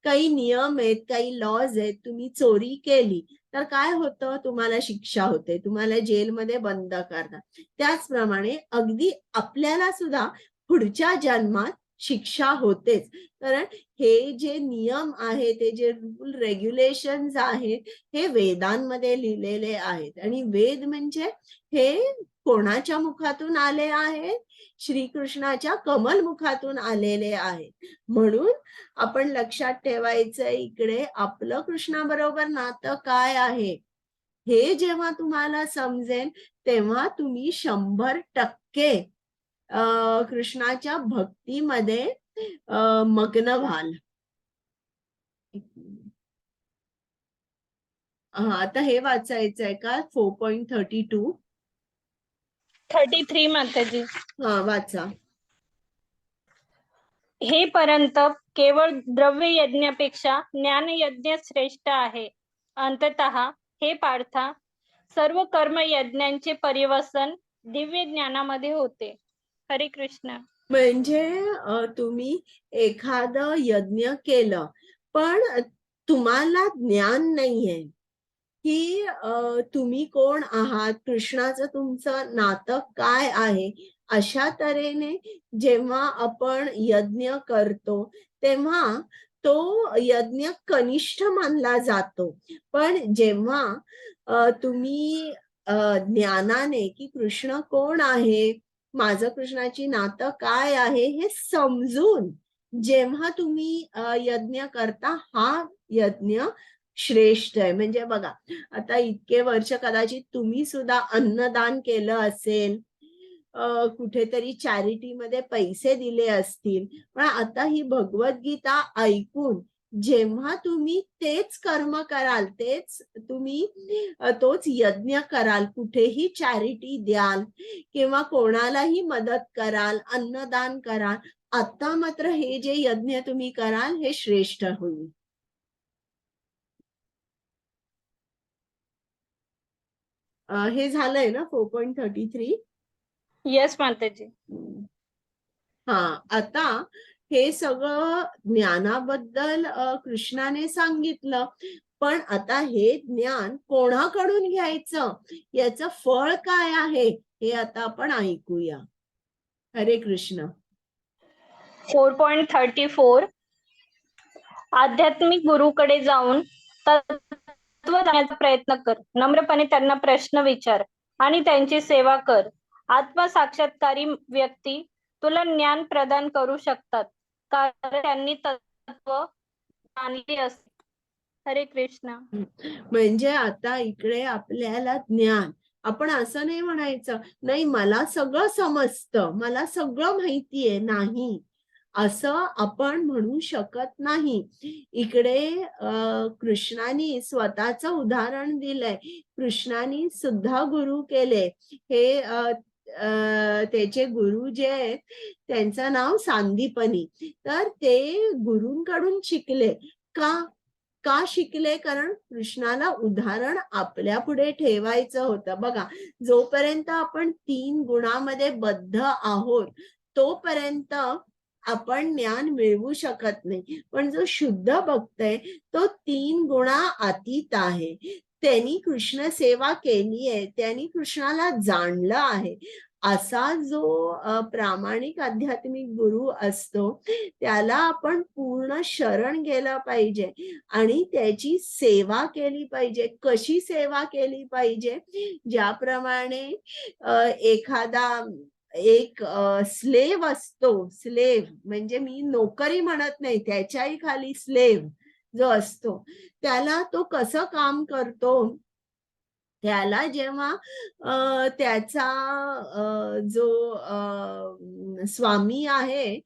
A: काही नियम आहेत, काही लॉज आहेत. तुम्ही चोरी केली तर काय होतं? तुम्हाला शिक्षा होते, तुम्हाला जेलमध्ये बंद करतात. त्याचप्रमाणे अगदी आपल्याला सुद्धा पुढच्या जन्मात शिक्षा होतेच. कारण हे जे नियम आहेत, ते जे रूल रेग्युलेशन्स आहेत, हे वेदांमध्ये लिहिलेले आहेत. आणि वेद म्हणजे हे कोणाच्या मुखातून आले आहेत? श्रीकृष्णाच्या कमल मुखातून आलेले आहेत. म्हणून आपण लक्षात ठेवायचं, इकडे आपलं कृष्णाबरोबर नातं काय आहे, हे जेव्हा तुम्हाला समजेल, तेव्हा तुम्ही 100% कृष्णाच्या भक्तीमध्ये मग्न व्हाल. आता हे वाचायचं आहे का? 4.32
C: 33 माताजी.
A: वाचा.
C: हे परंतप केवळ द्रव्य यज्ञापेक्षा ज्ञान यज्ञ श्रेष्ठ आहे. अंततः हे पार्था, सर्व कर्म यज्ञांचे परिवसन दिव्य ज्ञानामध्ये होते. हरे कृष्ण.
A: म्हणजे तुम्ही एखादं यज्ञ केलं, पण तुम्हाला ज्ञान नाहीये की तुम्ही कोण आहात, कृष्णाचं तुमचं नातं काय आहे. अशा तऱ्हेने जेव्हा आपण यज्ञ करतो, तेव्हा तो यज्ञ कनिष्ठ मानला जातो. पण जेव्हा तुम्ही ज्ञानाने, की कृष्ण कोण आहे, माझं कृष्णाची नातं काय आहे, हे समजून जेव्हा तुम्ही यज्ञ करता, हा यज्ञ श्रेष्ठ आहे. म्हणजे बघा, आता इतके वर्ष कदाचित तुम्ही सुद्धा अन्नदान केलं असेल, कुठेतरी चॅरिटीमध्ये पैसे दिले असतील, पण आता ही भगवद्गीता ऐकून जेव्हा तुम्ही तेच कर्म कराल, तेच तुम्ही तोच यज्ञ कराल, कुठेही चॅरिटी द्याल किंवा कोणालाही मदत कराल, अन्नदान कराल, आता मात्र हे जे यज्ञ तुम्ही कराल, हे श्रेष्ठ होईल. हे झालंय ना 4.33?
C: यस माताजी.
A: हा, आता हे सगळं ज्ञानाबद्दल कृष्णाने सांगितलं, पण आता हे ज्ञान कोणाकडून घ्यायचं, याचं फळ काय आहे, हे आता आपण ऐकूया. हरे कृष्ण.
C: 4.34 आध्यात्मिक गुरुकडे जाऊन तत्व जाण्याचा प्रयत्न कर. नम्रपणे त्यांना प्रश्न विचार आणि त्यांची सेवा कर. आत्मसाक्षात्कारी व्यक्ती तुला ज्ञान प्रदान करू शकतात, कारण त्यांनी तत्व जाणले असते. हरे कृष्ण.
A: म्हणजे आता इकडे आपल्याला ज्ञान, आपण असं नाही म्हणायचं नाही मला सगळं समजतं, मला सगळं माहितीये, नाही, असं आपण म्हणू शकत नाही. इकडे कृष्णाने स्वतःचं उदाहरण दिलंय, कृष्णाने सुद्धा गुरु केले. हे त्याचे गुरु जे आहेत त्यांचं नाव सांदीपनी. तर ते गुरूंकडून शिकले. का शिकले? कारण कृष्णाला उदाहरण आपल्या पुढे ठेवायचं होतं. बघा, जोपर्यंत आपण 3 गुणामध्ये बद्ध आहोत तोपर्यंत आपण ज्ञान मिळवू शकत नाही. पण जो शुद्ध भक्त आहे तो 3 गुणा अतीत आहे. त्यांनी कृष्ण सेवा केली आहे, त्यांनी कृष्णाला जाणलं आहे. असा जो प्रामाणिक आध्यात्मिक गुरु असतो त्याला आपण पूर्ण शरण गेलं पाहिजे आणि त्याची सेवा केली पाहिजे. कशी सेवा केली पाहिजे? ज्याप्रमाणे एखादा एक स्लेव असतो, स्लेव म्हणजे मी नोकरी म्हणत नाही, त्याच्याही खाली स्लेव जो असतो, त्याला तो कसं काम करतो, त्याला जेव्हा त्याचा जो स्वामी आहे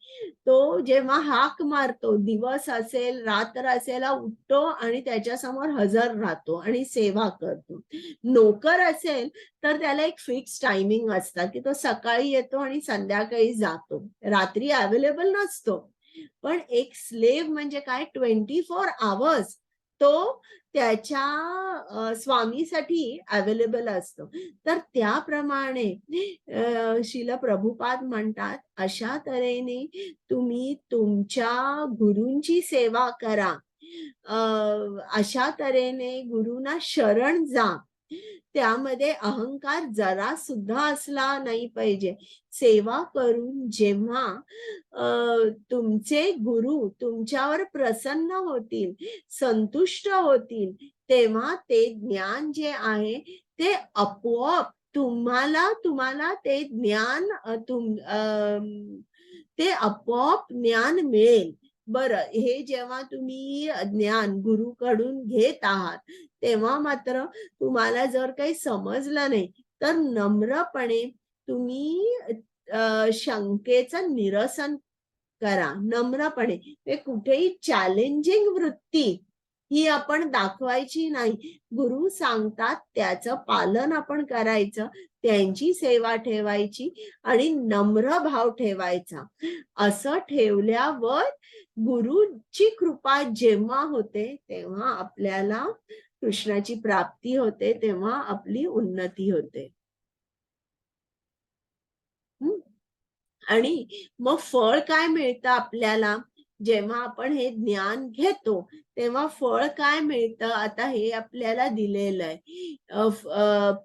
A: तो जेव्हा हाक मारतो, दिवस असेल रात्र असेल, उठतो आणि त्याच्या समोर हजर राहतो आणि सेवा करतो. नोकर असेल तर त्याला एक फिक्स टायमिंग असतं की तो सकाळी येतो आणि संध्याकाळी जातो, रात्री अवेलेबल नसतो. पण एक स्लेव म्हणजे काय, 24 आवर्स तो त्याच्या स्वामीसाठी अवेलेबल असतो. तर त्याप्रमाणे श्रील प्रभुपाद म्हणतात, अशा तऱ्हेने तुम्ही तुमच्या गुरूंची सेवा करा. अशा तऱ्हेने गुरुना शरण जा. त्यामध्ये अहंकार जरा सुद्धा असला नाही पाहिजे. सेवा करून जेव्हा तुमचे गुरु तुमच्यावर प्रसन्न होतील, संतुष्ट होतील, तेव्हा ते ज्ञान जे आहे ते आपोआप तुम्हाला ते ज्ञान ते आपोआप ज्ञान मिळेल. बरं, हे जेव्हा तुम्ही ज्ञान गुरुकडून घेत आहात तेव्हा मात्र तुम्हाला जर काही समजलं नाही तर नम्रपणे तुम्ही शंकेचं निरसन करा. नम्रपणे, ते कुठेही चॅलेंजिंग वृत्ती ही आपण दाखवायची नाही. गुरु सांगतात त्याचं पालन आपण करायचं, त्यांची सेवा ठेवायची आणि नम्र भाव ठेवायचा. असं ठेवल्यावर गुरुची कृपा जेव्हा होते तेव्हा आपल्याला कृष्णाची प्राप्ती होते, तेव्हा आपली उन्नती होते. आणि मग फळ काय मिळतं आपल्याला जेव्हा आपण हे ज्ञान घेतो, तेव्हा फळ काय मिळतं? आता हे आपल्याला दिलेलं आहे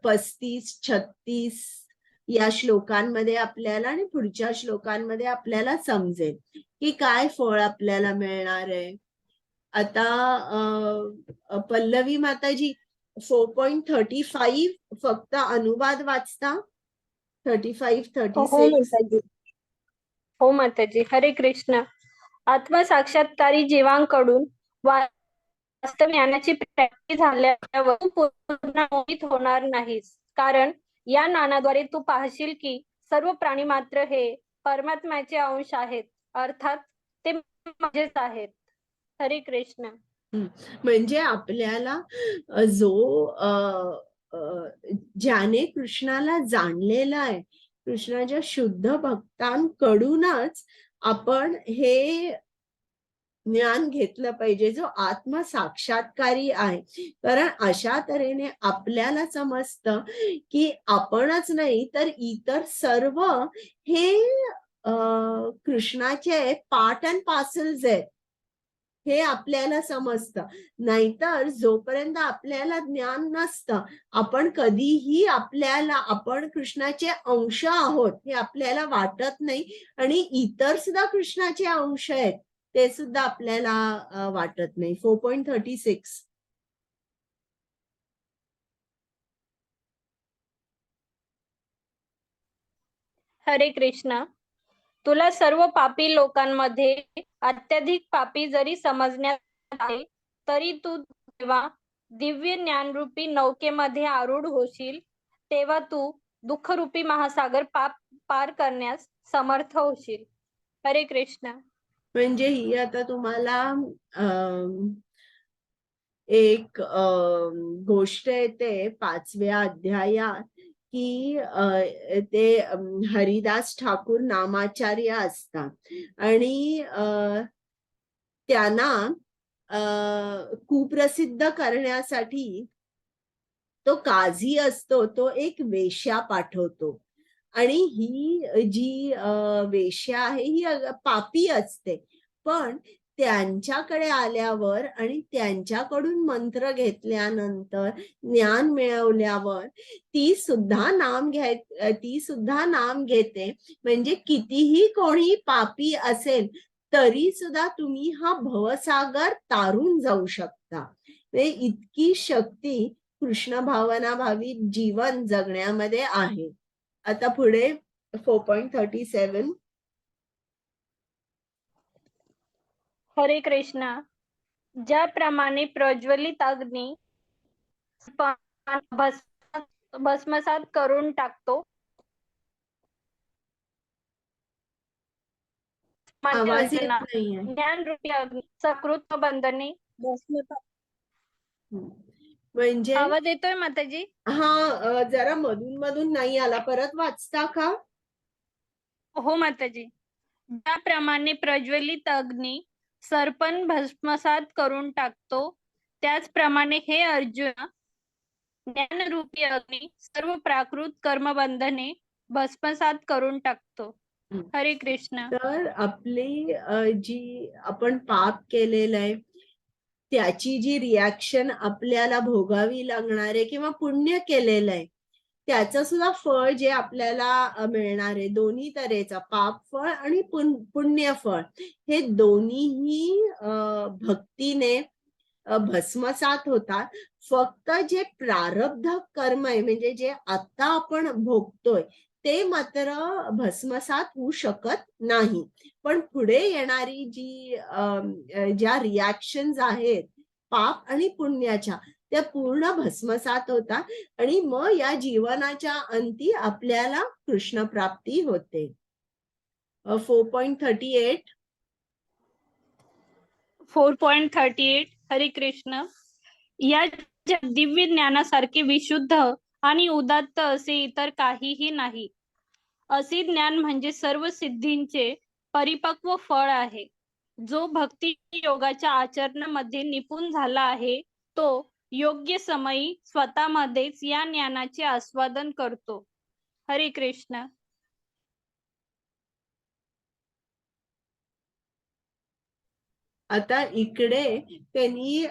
A: 35-36 या श्लोकांमध्ये आपल्याला, आणि पुढच्या श्लोकांमध्ये आपल्याला समजेल की काय फळ आपल्याला मिळणार आहे. आता पल्लवी माताजी 4.35 फक्त अनुवाद वाचता. 35-36
C: हो माताजी. हरे कृष्ण. आत्मसाक्षात्कारी जीवांकडून वास्तव ज्ञानाची प्राप्ती झाल्यावर तू पूर्ण मोहित होणार नाहीस, कारण या ज्ञानाद्वारे तू पाहशील की सर्व प्राणी मात्र हे परमात्म्याचे अंश आहेत, अर्थात ते माझेच आहेत. हरे कृष्ण.
A: म्हणजे आपल्याला जो ज्याने कृष्णाला जाणलेला आहे, कृष्णाच्या शुद्ध भक्तांकडूनच आपण हे ज्ञान घेतलं पाहिजे, जो आत्मसाक्षात्कारी आहे. कारण अशा तऱ्हेने आपल्याला समजतं की आपणच नाही तर इतर सर्व हे कृष्णाचे पार्ट अँड पार्सल्स आहेत हे आपल्याला समजतं. नाहीतर जोपर्यंत आपल्याला ज्ञान नसतं, आपण कधीही आपण कृष्णाचे अंश आहोत हे आपल्याला वाटत नाही आणि इतर सुद्धा कृष्णाचे अंश आहेत ते सुद्धा आपल्याला वाटत नाही. 4.36.
C: हरे कृष्ण. तुला सर्व पापी लोकांमध्ये अत्यधिक पापी जरी समजण्यात आले तरी तू जेव्हा दिव्य ज्ञानरूपी नौकेमध्ये आरूढ होशील तेव्हा तू दुःखरूपी महासागर पार करण्यास समर्थ होशील. हरे कृष्ण.
A: म्हणजे ही आता तुम्हाला एक गोष्ट येते 5व्या अध्यायात की ते हरिदास ठाकूर नामाचार्य असतात आणि त्यांना कुप्रसिद्ध करण्यासाठी तो काझी असतो तो एक वेश्या पाठवतो आणि ही जी वेश्या आहे ही पापी असते, पण त्यांच्याकडे आल्यावर आणि त्यांच्याकडून मंत्र घेतल्यानंतर ज्ञान मिळवल्यावर ती सुद्धा नाम घेते. म्हणजे कितीही कोणी पापी असेल तरी सुद्धा तुम्ही हा भवसागर तारून जाऊ शकता. इतकी शक्ती कृष्ण भावना भावित जीवन जगण्यामध्ये आहे. आता पुढे 4.37.
C: हरे कृष्ण. ज्याप्रमाणे प्रज्वलित अग्नी भस्मसात करून टाकतो
A: आवाज येत
C: अर्जुना,
A: नाहीये.
C: ज्ञान रूपी अग्नी सकृत बंधने भस्मसात.
A: म्हणजे
C: आवाज येतोय माताजी?
A: हा जरा मधून मधून नाही आला, परत वाचता का?
C: हो माताजी. ज्याप्रमाणे प्रज्वलित अग्नी सरपण भस्मसात करून टाकतो त्याचप्रमाणे हे अर्जुन ज्ञानरूपी अग्नी सर्व प्राकृत कर्मबंधने भस्मसात करून टाकतो. हरे कृष्ण.
A: तर आपली जी आपण पाप केलेलं आहे त्याची जी रिॲक्शन आपल्याला भोगावी लागणार आहे किंवा पुण्य केलेलं आहे त्याचं सुद्धा फळ जे आपल्याला मिळणार आहे, दोन्ही तऱ्हेचा पाप फळ आणि पुण्य फळ, हे दोन्हीही भक्तीने भस्मसात होतात. फक्त जे प्रारब्ध कर्म आहे म्हणजे जे आता आपण भोगतोय ते मात्र भस्मसात होऊ शकत नाही. पण पुढे येणारी ज्या रिॲक्शन्स आहेत पाप आणि पुण्याच्या त्या पूर्ण भस्मसात होतात आणि मग या जीवनाच्या अंती आपल्याला कृष्ण प्राप्ती होते. 4.38.
C: 4.38. हरे कृष्ण. या दिव्य ज्ञानासारखे विशुद्ध आणि उदात्त असे इतर काहीही नाही. असे ज्ञान म्हणजे सर्व सिद्धींचे परिपक्व फळ आहे. जो भक्ती योगाच्या आचरणामध्ये निपुण झाला आहे तो योग्य समयी स्वतःमध्येच या ज्ञानाचे आस्वादन करतो. हरे कृष्ण.
A: आता इकडे त्यांनी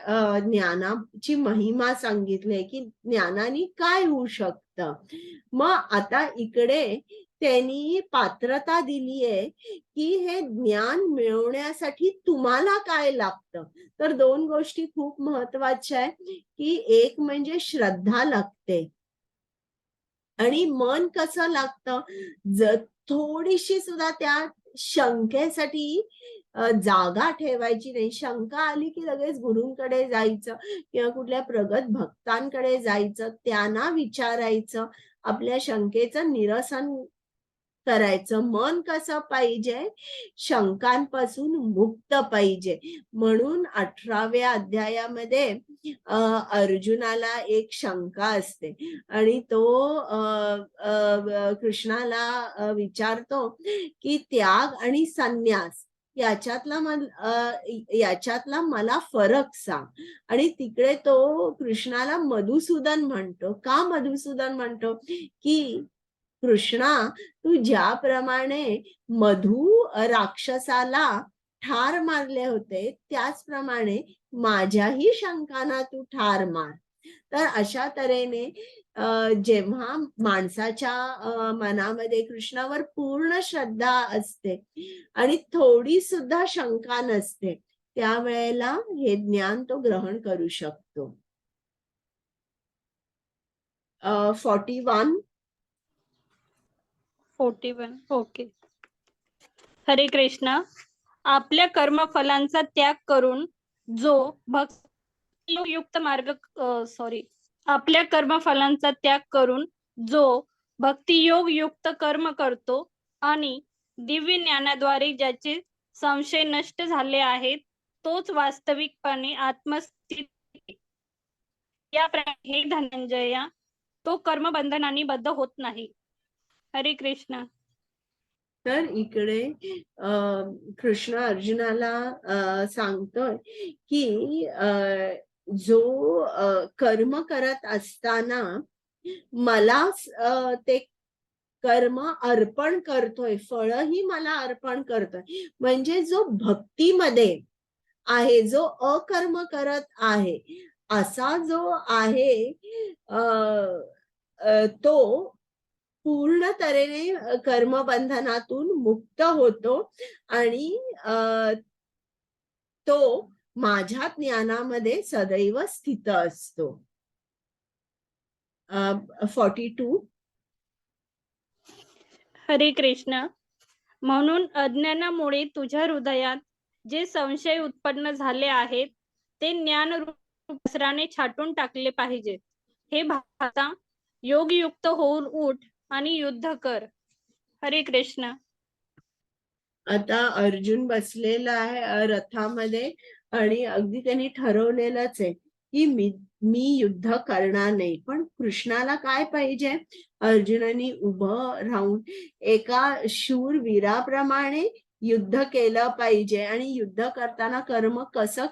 A: ज्ञानाची महिमा सांगितली की ज्ञानाने काय होऊ शकतं. मग आता इकडे त्यांनी पात्रता दिली आहे की हे ज्ञान मिळवण्यासाठी तुम्हाला काय लागतं. तर दोन गोष्टी खूप महत्वाच्या आहे की एक म्हणजे श्रद्धा लागते आणि मन कसं लागतं. जर थोडीशी सुद्धा त्या शंकेसाठी जागा ठेवायची नाही. शंका आली की लगेच गुरूंकडे जायचं किंवा कुठल्या प्रगत भक्तांकडे जायचं, त्यांना विचारायचं, आपल्या शंकेचं निरसन करायचं. मन कसं पाहिजे, शंकांपासून मुक्त पाहिजे. म्हणून 18व्या अध्यायामध्ये अर्जुनाला एक शंका असते आणि तो कृष्णाला विचारतो की त्याग आणि संन्यास याच्यातला मला फरक सांग. आणि तिकडे तो कृष्णाला मधुसूदन म्हणतो. का मधुसूदन म्हणतो की कृष्णा, तू ज्याप्रमाणे मधु राक्षसाला ठार मारले होते, त्याचप्रमाणे माझ्याही शंकांना तू ठार मार. तर अशा तऱ्हेने जेव्हा माणसाच्या मनामध्ये कृष्णावर पूर्ण श्रद्धा असते आणि थोडी सुद्धा शंका नसते, त्यावेळेला हे ज्ञान तो ग्रहण करू शकतो. 41.
C: 41. ओके. हरे कृष्ण. आपल्या कर्मफलांचा त्याग करून जो भक्तियुक्त मार्ग आपल्या कर्मफलांचा त्याग करून जो भक्तियोग युक्त कर्म करतो आणि दिव्य ज्ञानाद्वारे ज्याचे संशय नष्ट झाले आहेत, तोच वास्तविकपणे आत्मस्थित आहे. याप्रमाणे हे धनंजया, तो कर्मबंधनांनी बद्ध होत नाही. हरे कृष्ण.
A: तर इकडे कृष्ण अर्जुनाला सांगतोय की जो कर्म करत असताना मला ते कर्म अर्पण करतोय, फळही मला अर्पण करतोय, म्हणजे जो भक्तीमध्ये आहे, जो अकर्म करत आहे, असा जो आहे तो पूर्ण तऱ्हेने कर्मबंधनातून मुक्त होतो आणि तो माझ्या ज्ञानामध्ये सदैव स्थित असतो. 42.
C: हरे कृष्ण. म्हणून अज्ञानामुळे तुझ्या हृदयात जे संशय उत्पन्न झाले आहेत, ते ज्ञानरूप वस्त्राने छाटून टाकले पाहिजेत. हे भारता, योगयुक्त होऊन उठ आणि युद्ध कर. हरे कृष्ण.
A: आता अर्जुन बसलेला आहे रथामध्ये आणि अगदी त्यांनी ठरवलेलंच आहे की मी युद्ध करणार नाही. पण कृष्णाला काय पाहिजे? अर्जुनाने उभं राहून एका शूरवीराप्रमाणे युद्ध केलं पाहिजे. आणि युद्ध करताना कर्म कसं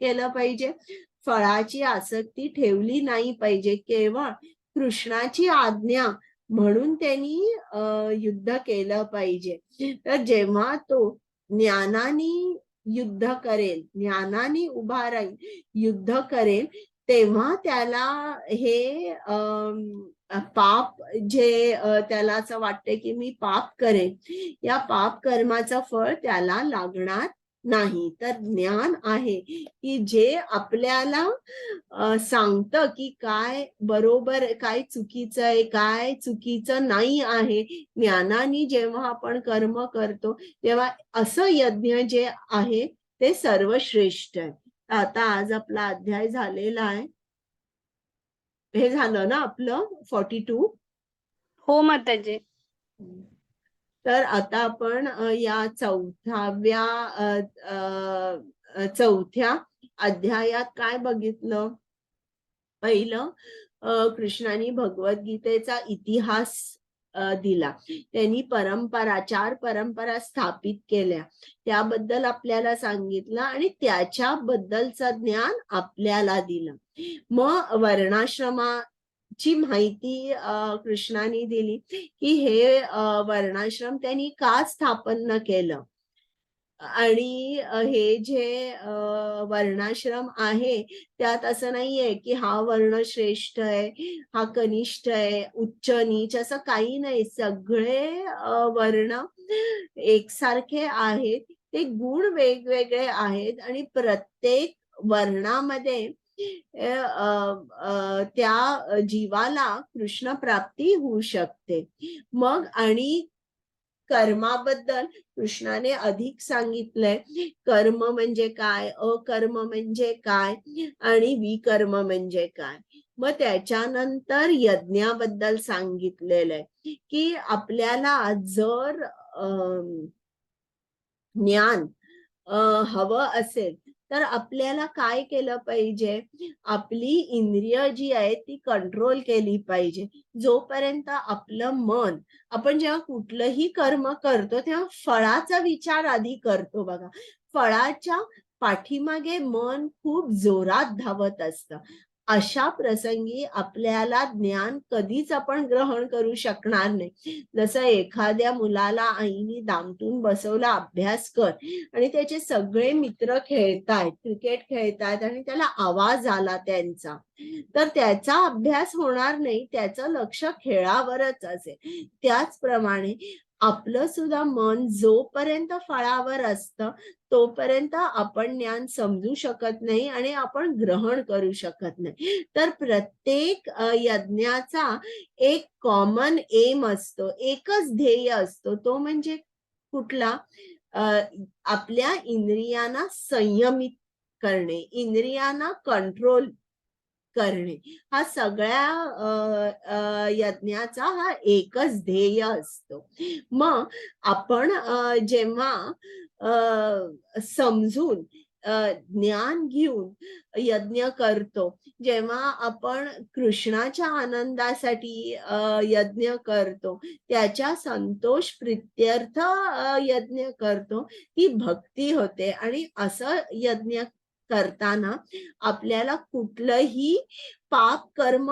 A: केलं पाहिजे? फळाची आसक्ती ठेवली नाही पाहिजे, केवळ कृष्णाची आज्ञा म्हणून त्यांनी युद्ध केलं पाहिजे. तर जेव्हा तो ज्ञानाने युद्ध करेल, ज्ञानाने उभा राहील, युद्ध करेल, तेव्हा त्याला हे पाप जे त्याला असं वाटते की मी पाप करेन, या पाप कर्माचं फळ त्याला लागणार नाही. तर ज्ञान आहे की जे आपल्याला सांगतं की काय बरोबर, काय चुकीचं आहे, काय चुकीचं नाही आहे. ज्ञानाने जेव्हा आपण कर्म करतो, तेव्हा असं यज्ञ जे आहे ते सर्वश्रेष्ठ आहे. आता आज आपला अध्याय झालेला आहे. हे झालं ना आपलं 42.
C: हो माताजी.
A: तर आता आपण या चौथ्या अध्यायात काय बघितलं? पहिलं कृष्णाने भगवद्गीतेचा इतिहास दिला. त्यांनी चार परंपरा स्थापित केल्या, त्याबद्दल आपल्याला सांगितलं आणि त्याच्याबद्दलचं ज्ञान आपल्याला दिलं. मग वर्णाश्रमाची माहिती कृष्णाने दिली की हे वर्णाश्रम त्यांनी का स्थापन केलं आणि हे जे वर्णाश्रम आहे त्यात असं नाहीये की हा वर्ण श्रेष्ठ आहे, हा कनिष्ठ आहे, उच्च नीच, असं काही नाही. सगळे वर्ण एकसारखे आहेत. ते गुण वेगवेगळे आहेत आणि प्रत्येक वर्णामध्ये त्या जीवाला कृष्ण प्राप्ती होऊ शकते. मग आणि कर्माबद्दल कृष्णाने अधिक सांगितलंय. कर्म म्हणजे काय, अकर्म म्हणजे काय आणि विकर्म म्हणजे काय. मग त्याच्यानंतर यज्ञाबद्दल सांगितलेलं आहे की आपल्याला जर ज्ञान हवं असेल तर आपल्याला काय केलं पाहिजे? आपली इंद्रिय जी आहे ती कंट्रोल केली पाहिजे. जोपर्यंत आपलं मन, आपण जेव्हा कुठलंही कर्म करतो तेव्हा फळाचा विचार आधी करतो बघा. फळाच्या पाठीमागे मन खूप जोरात धावत असतं. अशा प्रसंगी आपल्याला ज्ञान कधीच आपण ग्रहण करू शकणार नाही. जसं एखाद्या मुलाला आईने दामटून बसवलं, अभ्यास कर, आणि त्याचे सगळे मित्र खेळतायत, क्रिकेट खेळतायत आणि त्याला आवाज आला त्यांचा, तर त्याचा अभ्यास होणार नाही, त्याचं लक्ष खेळावरच असेल. त्याचप्रमाणे आपलं सुद्धा मन जोपर्यंत फळावर असतं तोपर्यंत आपण ज्ञान समजू शकत नाही आणि आपण ग्रहण करू शकत नाही. तर प्रत्येक यज्ञाचा एक कॉमन एम असतो, एकच ध्येय असतो, तो म्हणजे कुठला? आपल्या इंद्रियांना संयमित करणे, इंद्रियांना कंट्रोल करणे. हा सगळ्या यज्ञाचा हा एकच ध्येय असतो. मग आपण जेव्हा समजून ज्ञान घेऊन यज्ञ करतो, जेव्हा आपण कृष्णाच्या आनंदासाठी यज्ञ करतो, त्याच्या संतोष प्रित्यर्थ यज्ञ करतो, ती भक्ती होते. आणि असं यज्ञ करताना आपल्याला कुठलंही पाप कर्म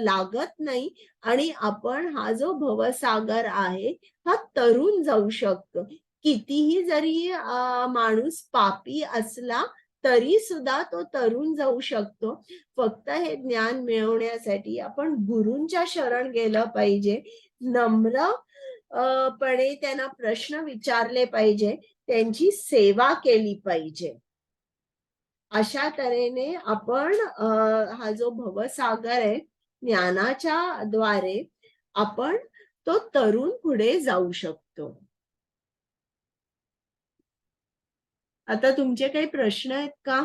A: लागत नाही आणि आपण हा जो भवसागर आहे हा तरून जाऊ शकतो. कितीही जरी माणूस पापी असला तरी सुद्धा तो तरून जाऊ शकतो. फक्त हे ज्ञान मिळवण्यासाठी आपण गुरूंच्या शरण गेलं पाहिजे, नम्र पणे त्यांना प्रश्न विचारले पाहिजे, त्यांची सेवा केली पाहिजे. अशा तऱ्हेने आपण हा जो भवसागर आहे ज्ञानाच्या द्वारे आपण तो तरुण पुढे जाऊ शकतो. आता तुमचे काही प्रश्न आहेत का?